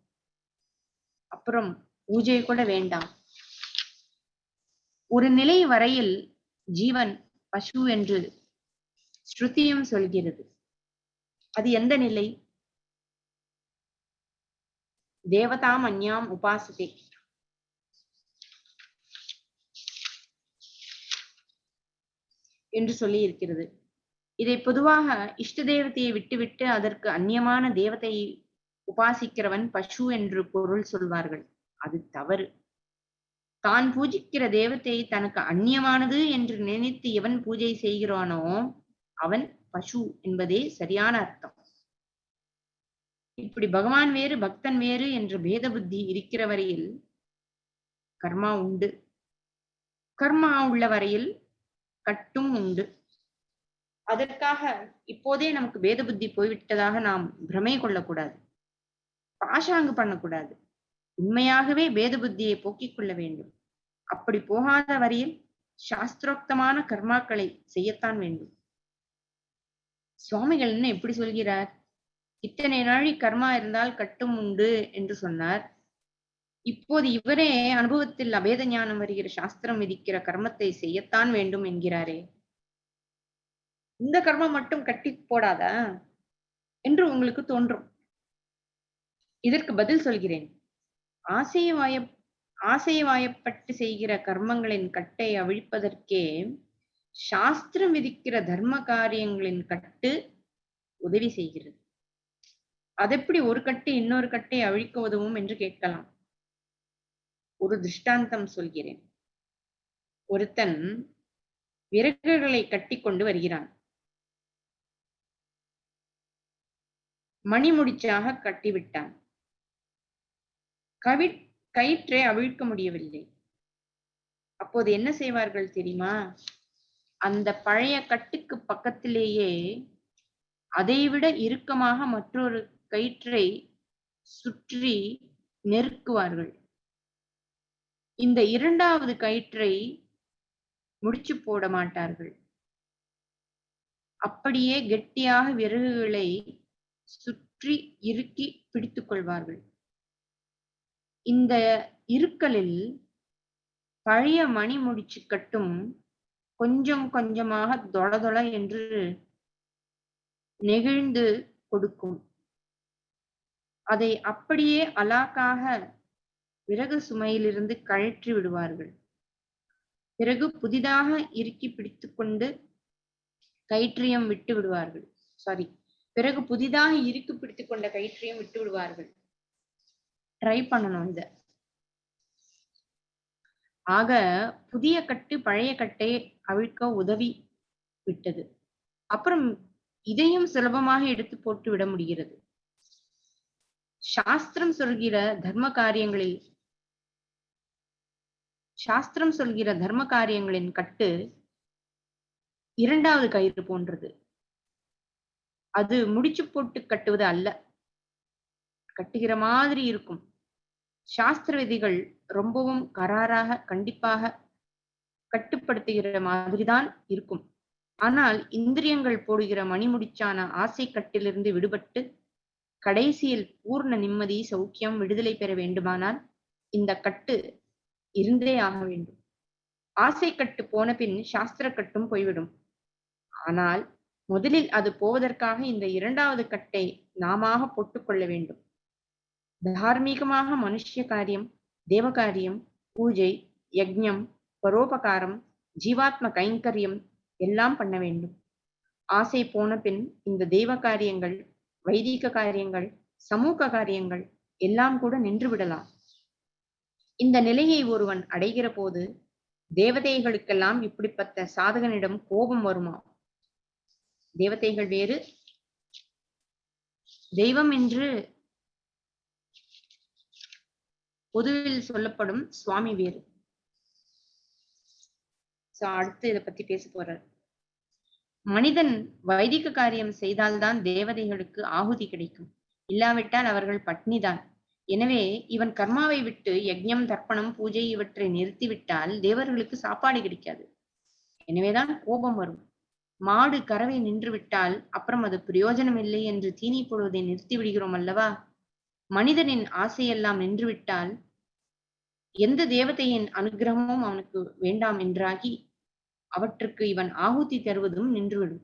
அப்புறம் பூஜை கூட வேண்டாம். ஒரு நிலை வரையில் ஜீவன் பசு என்று ஸ்ருதியும் சொல்கிறது. அது எந்த நிலை? தேவதாம் அந்யாம் உபாசதே என்று சொல்லி இருக்கிறது. இதை பொதுவாக இஷ்ட தேவதையை விட்டுவிட்டு அதற்கு அந்நியமான தேவதையை உபாசிக்கிறவன் பசு என்று பொருள் சொல்வார்கள். அது தவறு. தான் பூஜிக்கிற தேவத்தை தனக்கு அந்நியமானது என்று நினைத்து எவன் பூஜை செய்கிறானோ அவன் பசு என்பதே சரியான அர்த்தம். இப்படி பகவான் வேறு பக்தன் வேறு என்ற பேத புத்தி இருக்கிற வரையில் கர்மா உண்டு. கர்மா உள்ள வரையில் கட்டும் உண்டு. அதற்காக இப்போதே நமக்கு பேத புத்தி போய்விட்டதாக நாம் பிரமை கொள்ளக்கூடாது, பாஷாங்கு பண்ணக்கூடாது. உண்மையாகவே பேத புத்தியை போக்கிக் கொள்ள வேண்டும். அப்படி போகாத வரையில் சாஸ்திரோக்தமான கர்மாக்களை செய்யத்தான் வேண்டும். சுவாமிகள் என்ன எப்படி சொல்கிறார்? இத்தனை நாழி கர்மா இருந்தால் கட்டும் உண்டு என்று சொன்னார். இப்போது இவரே அனுபவத்தில் அபேத ஞானம் வருகிற சாஸ்திரம் விதிக்கிற கர்மத்தை செய்யத்தான் வேண்டும் என்கிறாரே, இந்த கர்மம் மட்டும் கட்டி போடாதா என்று உங்களுக்கு தோன்றும். இதற்கு பதில் சொல்கிறேன். ஆசைவாய ஆசைவாயப்பட்டு செய்கிற கர்மங்களின் கட்டை அவிழ்ப்பதற்கே சாஸ்திரம் விதிக்கிற தர்ம காரியங்களின் கட்டு உதவி செய்கிறது. அதெப்படி ஒரு கட்டு இன்னொரு கட்டை அழிக்க உதவும் என்று கேட்கலாம். ஒரு திருஷ்டாந்தம் சொல்கிறேன். ஒருத்தன் விறகுகளை கட்டிக்கொண்டு வருகிறான். மணிமுடிச்சாக கட்டிவிட்டான். கயிற்றை அவிழ்க்க முடியவில்லை. அப்போது என்ன செய்வார்கள் தெரியுமா? அந்த பழைய கட்டுக்கு பக்கத்திலேயே அதைவிட இறுக்கமாக மற்றொரு கயிற்றை சுற்றி நெருக்குவார்கள். இந்த இரண்டாவது கயிற்றை முடிச்சு போட மாட்டார்கள். அப்படியே கெட்டியாக விறகுகளை சுற்றி இறுக்கி பிடித்துக் கொள்வார்கள். இந்த இறுக்கலில் பழைய மணி முடிச்சு கட்டும் கொஞ்சம் கொஞ்சமாக தொளதொள என்று நெகிழ்ந்து கொடுக்கும். அதை அப்படியே அலாக்காக விறகு சுமையிலிருந்து கழற்றி விடுவார்கள். பிறகு புதிதாக இறுக்கி பிடித்துக்கொண்டு கயிற்றையும் விட்டு விடுவார்கள். பிறகு புதிதாக இறுக்கி பிடித்துக் கொண்ட கயிற்றையும் விட்டு விடுவார்கள். ட்ரை பண்ணணும் இத. ஆக புதிய கட்டு பழைய கட்டை அவிழ்க்க உதவி விட்டது. அப்புறம் இதையும் சுலபமாக எடுத்து போட்டு விட முடிகிறது. சாஸ்திரம் சொல்கிற தர்ம காரியங்களின் கட்டு இரண்டாவது கயிறு போன்றது. அது முடிச்சு போட்டு கட்டுவது அல்ல, கட்டுகிற மாதிரி இருக்கும். சாஸ்திர விதிகள் ரொம்பவும் கராராக கண்டிப்பாக கட்டுப்படுத்துகிற மாதிரிதான் இருக்கும். ஆனால் இந்திரியங்கள் போடுகிற மணிமுடிச்சான ஆசை கட்டிலிருந்து விடுபட்டு கடைசியில் பூர்ண நிம்மதி, சௌக்கியம், விடுதலை பெற வேண்டுமானால் இந்த கட்டு இருந்தே ஆக வேண்டும். ஆசை கட்டு போன பின் சாஸ்திர கட்டும் போய்விடும். ஆனால் முதலில் அது போவதற்காக இந்த இரண்டாவது கட்டை நாமாக போட்டுக்கொள்ள வேண்டும். தார்மீகமாக மனுஷ்ய காரியம், தேவகாரியம், பூஜை, யஜ்ஞம், பரோபகாரம், ஜீவாத்ம கைங்கரியம் எல்லாம் பண்ண வேண்டும். ஆசை போன பின் இந்த தெய்வ காரியங்கள், வைதிக காரியங்கள், சமூக காரியங்கள் எல்லாம் கூட நின்று விடலாம். இந்த நிலையை ஒருவன் அடைகிற போது தேவதைகளுக்கெல்லாம் இப்படிப்பட்ட சாதகனிடம் கோபம் வருமா? தேவதைகள் வேறு, தெய்வம் என்று பொதுவில் சொல்லப்படும் சுவாமி வேறு. அடுத்து இதை பத்தி பேச போறார். மனிதன் வைதிக காரியம் செய்தால்தான் தேவதைகளுக்கு ஆகுதி கிடைக்கும், இல்லாவிட்டால் அவர்கள் பட்னிதான். எனவே இவன் கர்மாவை விட்டு யஜ்ஞம், தர்ப்பணம், பூஜை இவற்றை நிறுத்திவிட்டால் தேவர்களுக்கு சாப்பாடு கிடைக்காது. எனவேதான் கோபம் வரும். மாடு கறவை நின்று விட்டால் அப்புறம் அது பிரயோஜனம் இல்லை என்று தீனி போடுவதை நிறுத்தி விடுகிறோம் அல்லவா? மனிதனின் ஆசையெல்லாம் நின்றுவிட்டால் எந்த தேவதையின் அனுகிரகமும் அவனுக்கு வேண்டாம் என்றாகி அவற்றுக்கு இவன் ஆகுதி தருவதும் நின்றுவிடும்.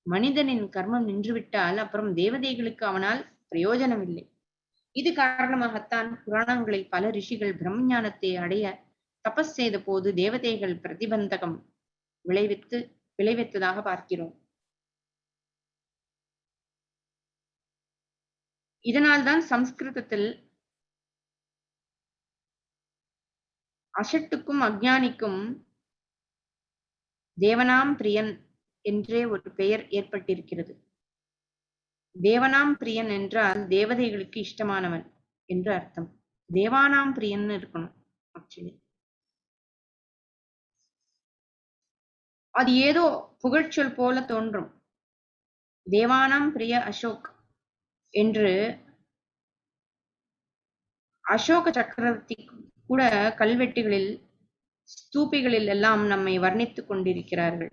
மனிதனின் கர்மம் நின்றுவிட்டால் அப்புறம் தேவதைகளுக்கு அவனால் பிரயோஜனம் இல்லை. இது காரணமாகத்தான் புராணங்களில் பல ரிஷிகள் பிரம்மஞானத்தை அடைய தபஸ் செய்த போது தேவதைகள் பிரதிபந்தகம் விளைவித்ததாக பார்க்கிறோம். இதனால்தான் சம்ஸ்கிருதத்தில் அசட்டுக்கும் அஞ்ஞானிக்கும் தேவனாம் பிரியன் என்றே ஒரு பெயர் ஏற்பட்டிருக்கிறது. தேவனாம் பிரியன் என்றால் தேவதைகளுக்கு இஷ்டமானவன் என்று அர்த்தம். தேவானாம் பிரியன் இருக்கணும். ஆக்சுவலி அது ஏதோ புகழ்ச்சொல் போல தோன்றும். தேவானாம் பிரிய அசோக் என்று அசோக சக்கரவர்த்தி கூட கல்வெட்டுகளில், ஸ்தூபிகளில் எல்லாம் நம்மை வர்ணித்துக் கொண்டிருக்கிறார்கள்.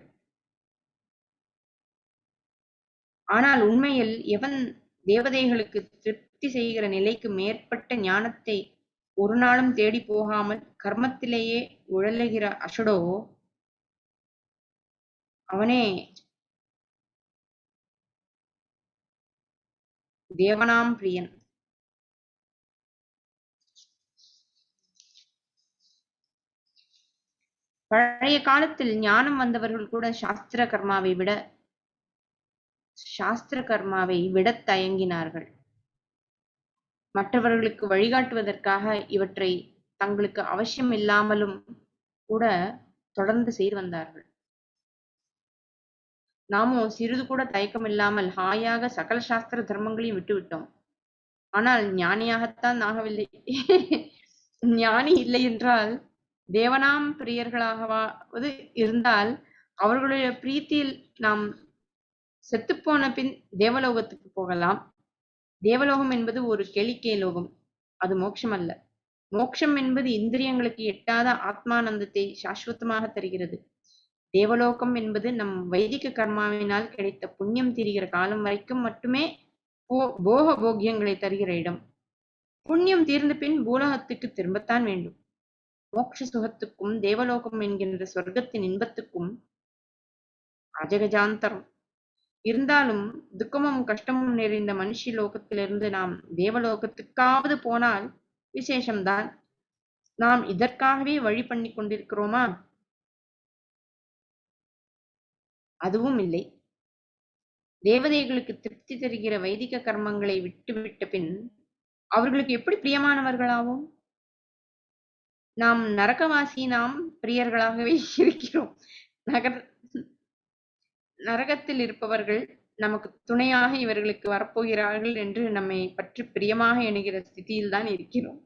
ஆனால் உண்மையில் எவன் தேவதைகளுக்கு திருப்தி செய்கிற நிலைக்கு மேற்பட்ட ஞானத்தை ஒரு நாளும் தேடி போகாமல் கர்மத்திலேயே உழலுகிற அசடோ அவனே தேவனாம் பிரியன். பழைய காலத்தில் ஞானம் வந்தவர்கள் கூட சாஸ்திர கர்மாவை விடத் தயங்கினார்கள். மற்றவர்களுக்கு வழிகாட்டுவதற்காக இவற்றை தங்களுக்கு அவசியம் இல்லாமலும் கூட தொடர்ந்து செய்து வந்தார்கள். நாமோ சிறிது கூட தயக்கமில்லாமல் ஹாயாக சகல சாஸ்திர தர்மங்களையும் விட்டுவிட்டோம். ஆனால் ஞானியாகத்தான் ஆகவில்லை. ஞானி இல்லை என்றால் தேவனாம் பிரியர்களாகவாவது இருந்தால் அவர்களுடைய பிரீத்தியில் நாம் செத்துப்போன பின் தேவலோகத்துக்கு போகலாம். தேவலோகம் என்பது ஒரு கேளிக்கை லோகம், அது மோட்சம் அல்ல. மோட்சம் என்பது இந்திரியங்களுக்கு எட்டாத ஆத்மானந்தத்தை சாஸ்வதமாக தருகிறது. தேவலோகம் என்பது நம் வைதிக கர்மாவினால் கிடைத்த புண்ணியம் தீருகிற காலம் வரைக்கும் மட்டுமே போக போக்கியங்களை தருகிற இடம். புண்ணியம் தீர்ந்த பின் பூலோகத்துக்கு திரும்பத்தான் வேண்டும். மோட்ச சுகத்துக்கும் தேவலோகம் என்கின்ற சொர்க்கத்தின் இன்பத்துக்கும் அஜகஜாந்தரம். இருந்தாலும் துக்கமும் கஷ்டமும் நிறைந்த மனுஷி லோகத்திலிருந்து நாம் தேவலோகத்துக்காவது போனால் விசேஷம்தான். நாம் இதற்காகவே வழி பண்ணி கொண்டிருக்கிறோமா? அதுவும் இல்லை. தேவதைகளுக்கு திருப்தி தருகிற வைதிக கர்மங்களை விட்டுவிட்ட பின் அவர்களுக்கு எப்படி பிரியமானவர்களாவோம்? நாம் நரகவாசி, நாம் பிரியர்களாகவே இருக்கிறோம். நரகத்தில் இருப்பவர்கள் நமக்கு துணையாக இவர்களுக்கு வரப்போகிறார்கள் என்று நம்மை பற்றி பிரியமாக எண்ணுகிற ஸ்திதியில் தான் இருக்கிறோம்.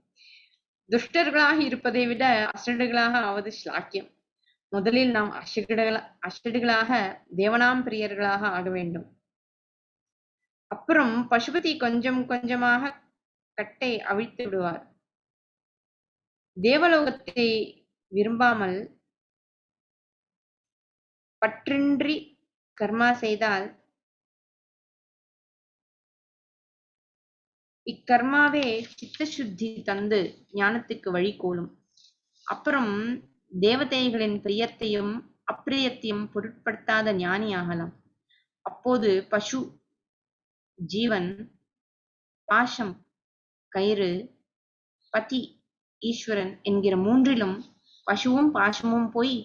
துஷ்டர்களாக இருப்பதை விட அசடுகளாக ஆவது ஸ்லாக்கியம். முதலில் நாம் அசடுகளாக தேவனாம் பிரியர்களாக ஆக வேண்டும். அப்புறம் பசுபதி கொஞ்சம் கொஞ்சமாக கட்டை அவிழ்த்து விடுவார். தேவலோகத்தை விரும்பாமல் பற்றின்றி கர்மா செய்தால் இக்கர்மாவே சித்த சுத்தி தந்து ஞானத்துக்கு வழி கோலும். அப்புறம் தேவதைகளின் பிரியத்தையும் அப்பிரியத்தையும் பொருட்படுத்தாத ஞானி ஆகலாம். அப்போது பசு, ஜீவன், பாசம், கயிறு, பதி, ஈஸ்வரன் என்கிற மூன்றிலும் பசுவும் பாசமும் போய்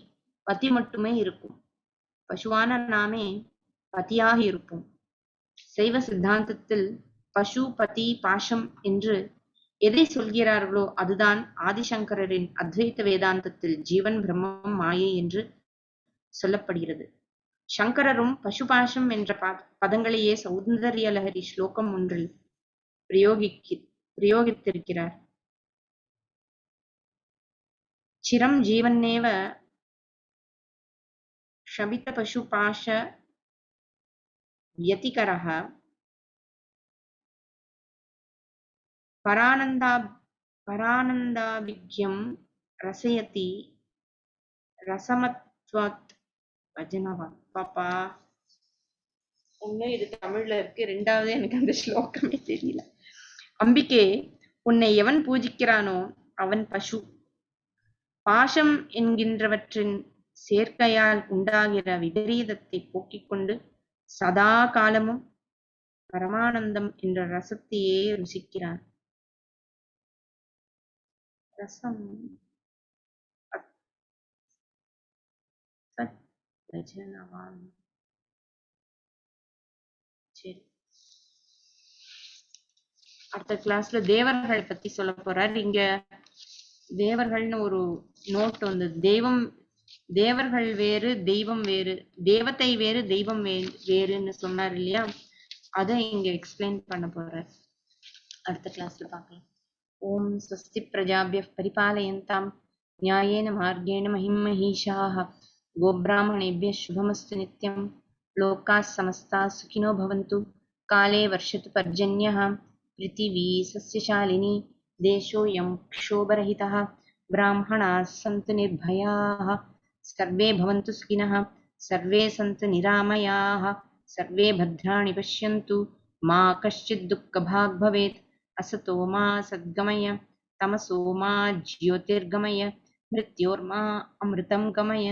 பதி மட்டுமே இருக்கும். பசுவான நாமே பதியாக இருப்போம். சைவ சித்தாந்தத்தில் பசு, பதி, பாசம் என்று எதை சொல்கிறார்களோ அதுதான் ஆதிசங்கரின் அத்வைத வேதாந்தத்தில் ஜீவன், பிரம்மம், மாயை என்று சொல்லப்படுகிறது. சங்கரரும் பசுபாசம் என்ற பதங்களையே சௌந்தர்ய லஹரி ஸ்லோகம் ஒன்றில் பிரயோகித்திருக்கிறார். சிரம் ஜீவன்னேவ ஷபித பசுபாஷ யதிகரஹ பரானந்தாபிக்யம் ரசயதி ரசமத்வத் வஜனவான். பாப்பா ஒண்ணு இது தமிழ்ல இருக்கு, ரெண்டாவது எனக்கு அந்த ஸ்லோகமே தெரியல. அம்பிகே, உன்னை எவன் பூஜிக்கிறானோ அவன் பசு. பாசம் என்கின்றவற்றின் சேர்க்கையால் உண்டாகிற விபரீதத்தை போக்கிக் கொண்டு சதா காலமும் பரமானந்தம் என்ற ரசத்தையே ருசிக்கிறான். ரசம் சரி, அடுத்த கிளாஸ்ல தேவர்கள் பத்தி சொல்ல போறார். இங்க தேவர்கள்னு ஒரு நோட் வந்தது. தேவர்கள் வேறு, தெய்வம் வேறு, தேவதை வேறு, தெய்வம் வேறுன்னு சொன்னார் இல்லையா? அதை இங்க எக்ஸ்பிளைன் பண்ண போறார். அடுத்த கிளாஸ்ல பார்க்கலாம். ஓம் ஸ்வஸ்தி பிரஜாபியः பரிபாலயந்தாம் न्यायेन मार्गेण महिं महिषाः गोब्राह्मणेभ्यः शुभमस्तु नित्यं लोकाः समस्ताः सुखिनो भवन्तु काले वर्षतु पर्जन्यः पृथिवी सस्यशालिनी देशोऽयं क्षोभरहितः ब्राह्मणाः सन्तु निर्भयाः सर्वे भवन्तु सुखिनः सर्वे सन्तु निरामयाः सर्वे भद्राणि पश्यन्तु मा कश्चित् दुःखभाग् भवेत् असतो मा सद्गमय तमसो मा ज्योतिर्गमय मृत्योर्मा अमृतं गमय।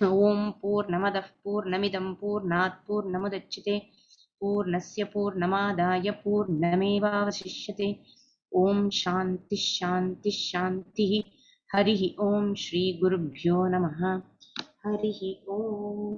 ॐ पूर्णमदः पूर्णमिदं पूर्णात् पूर्णमुदच्यते पूर्णस्य पूर्णमादाय पूर्णमेवावशिष्यते। ॐ शान्तिः शान्तिः शान्तिः। हरिः ॐ श्रीगुरुभ्यो नमः। हरिः ॐ।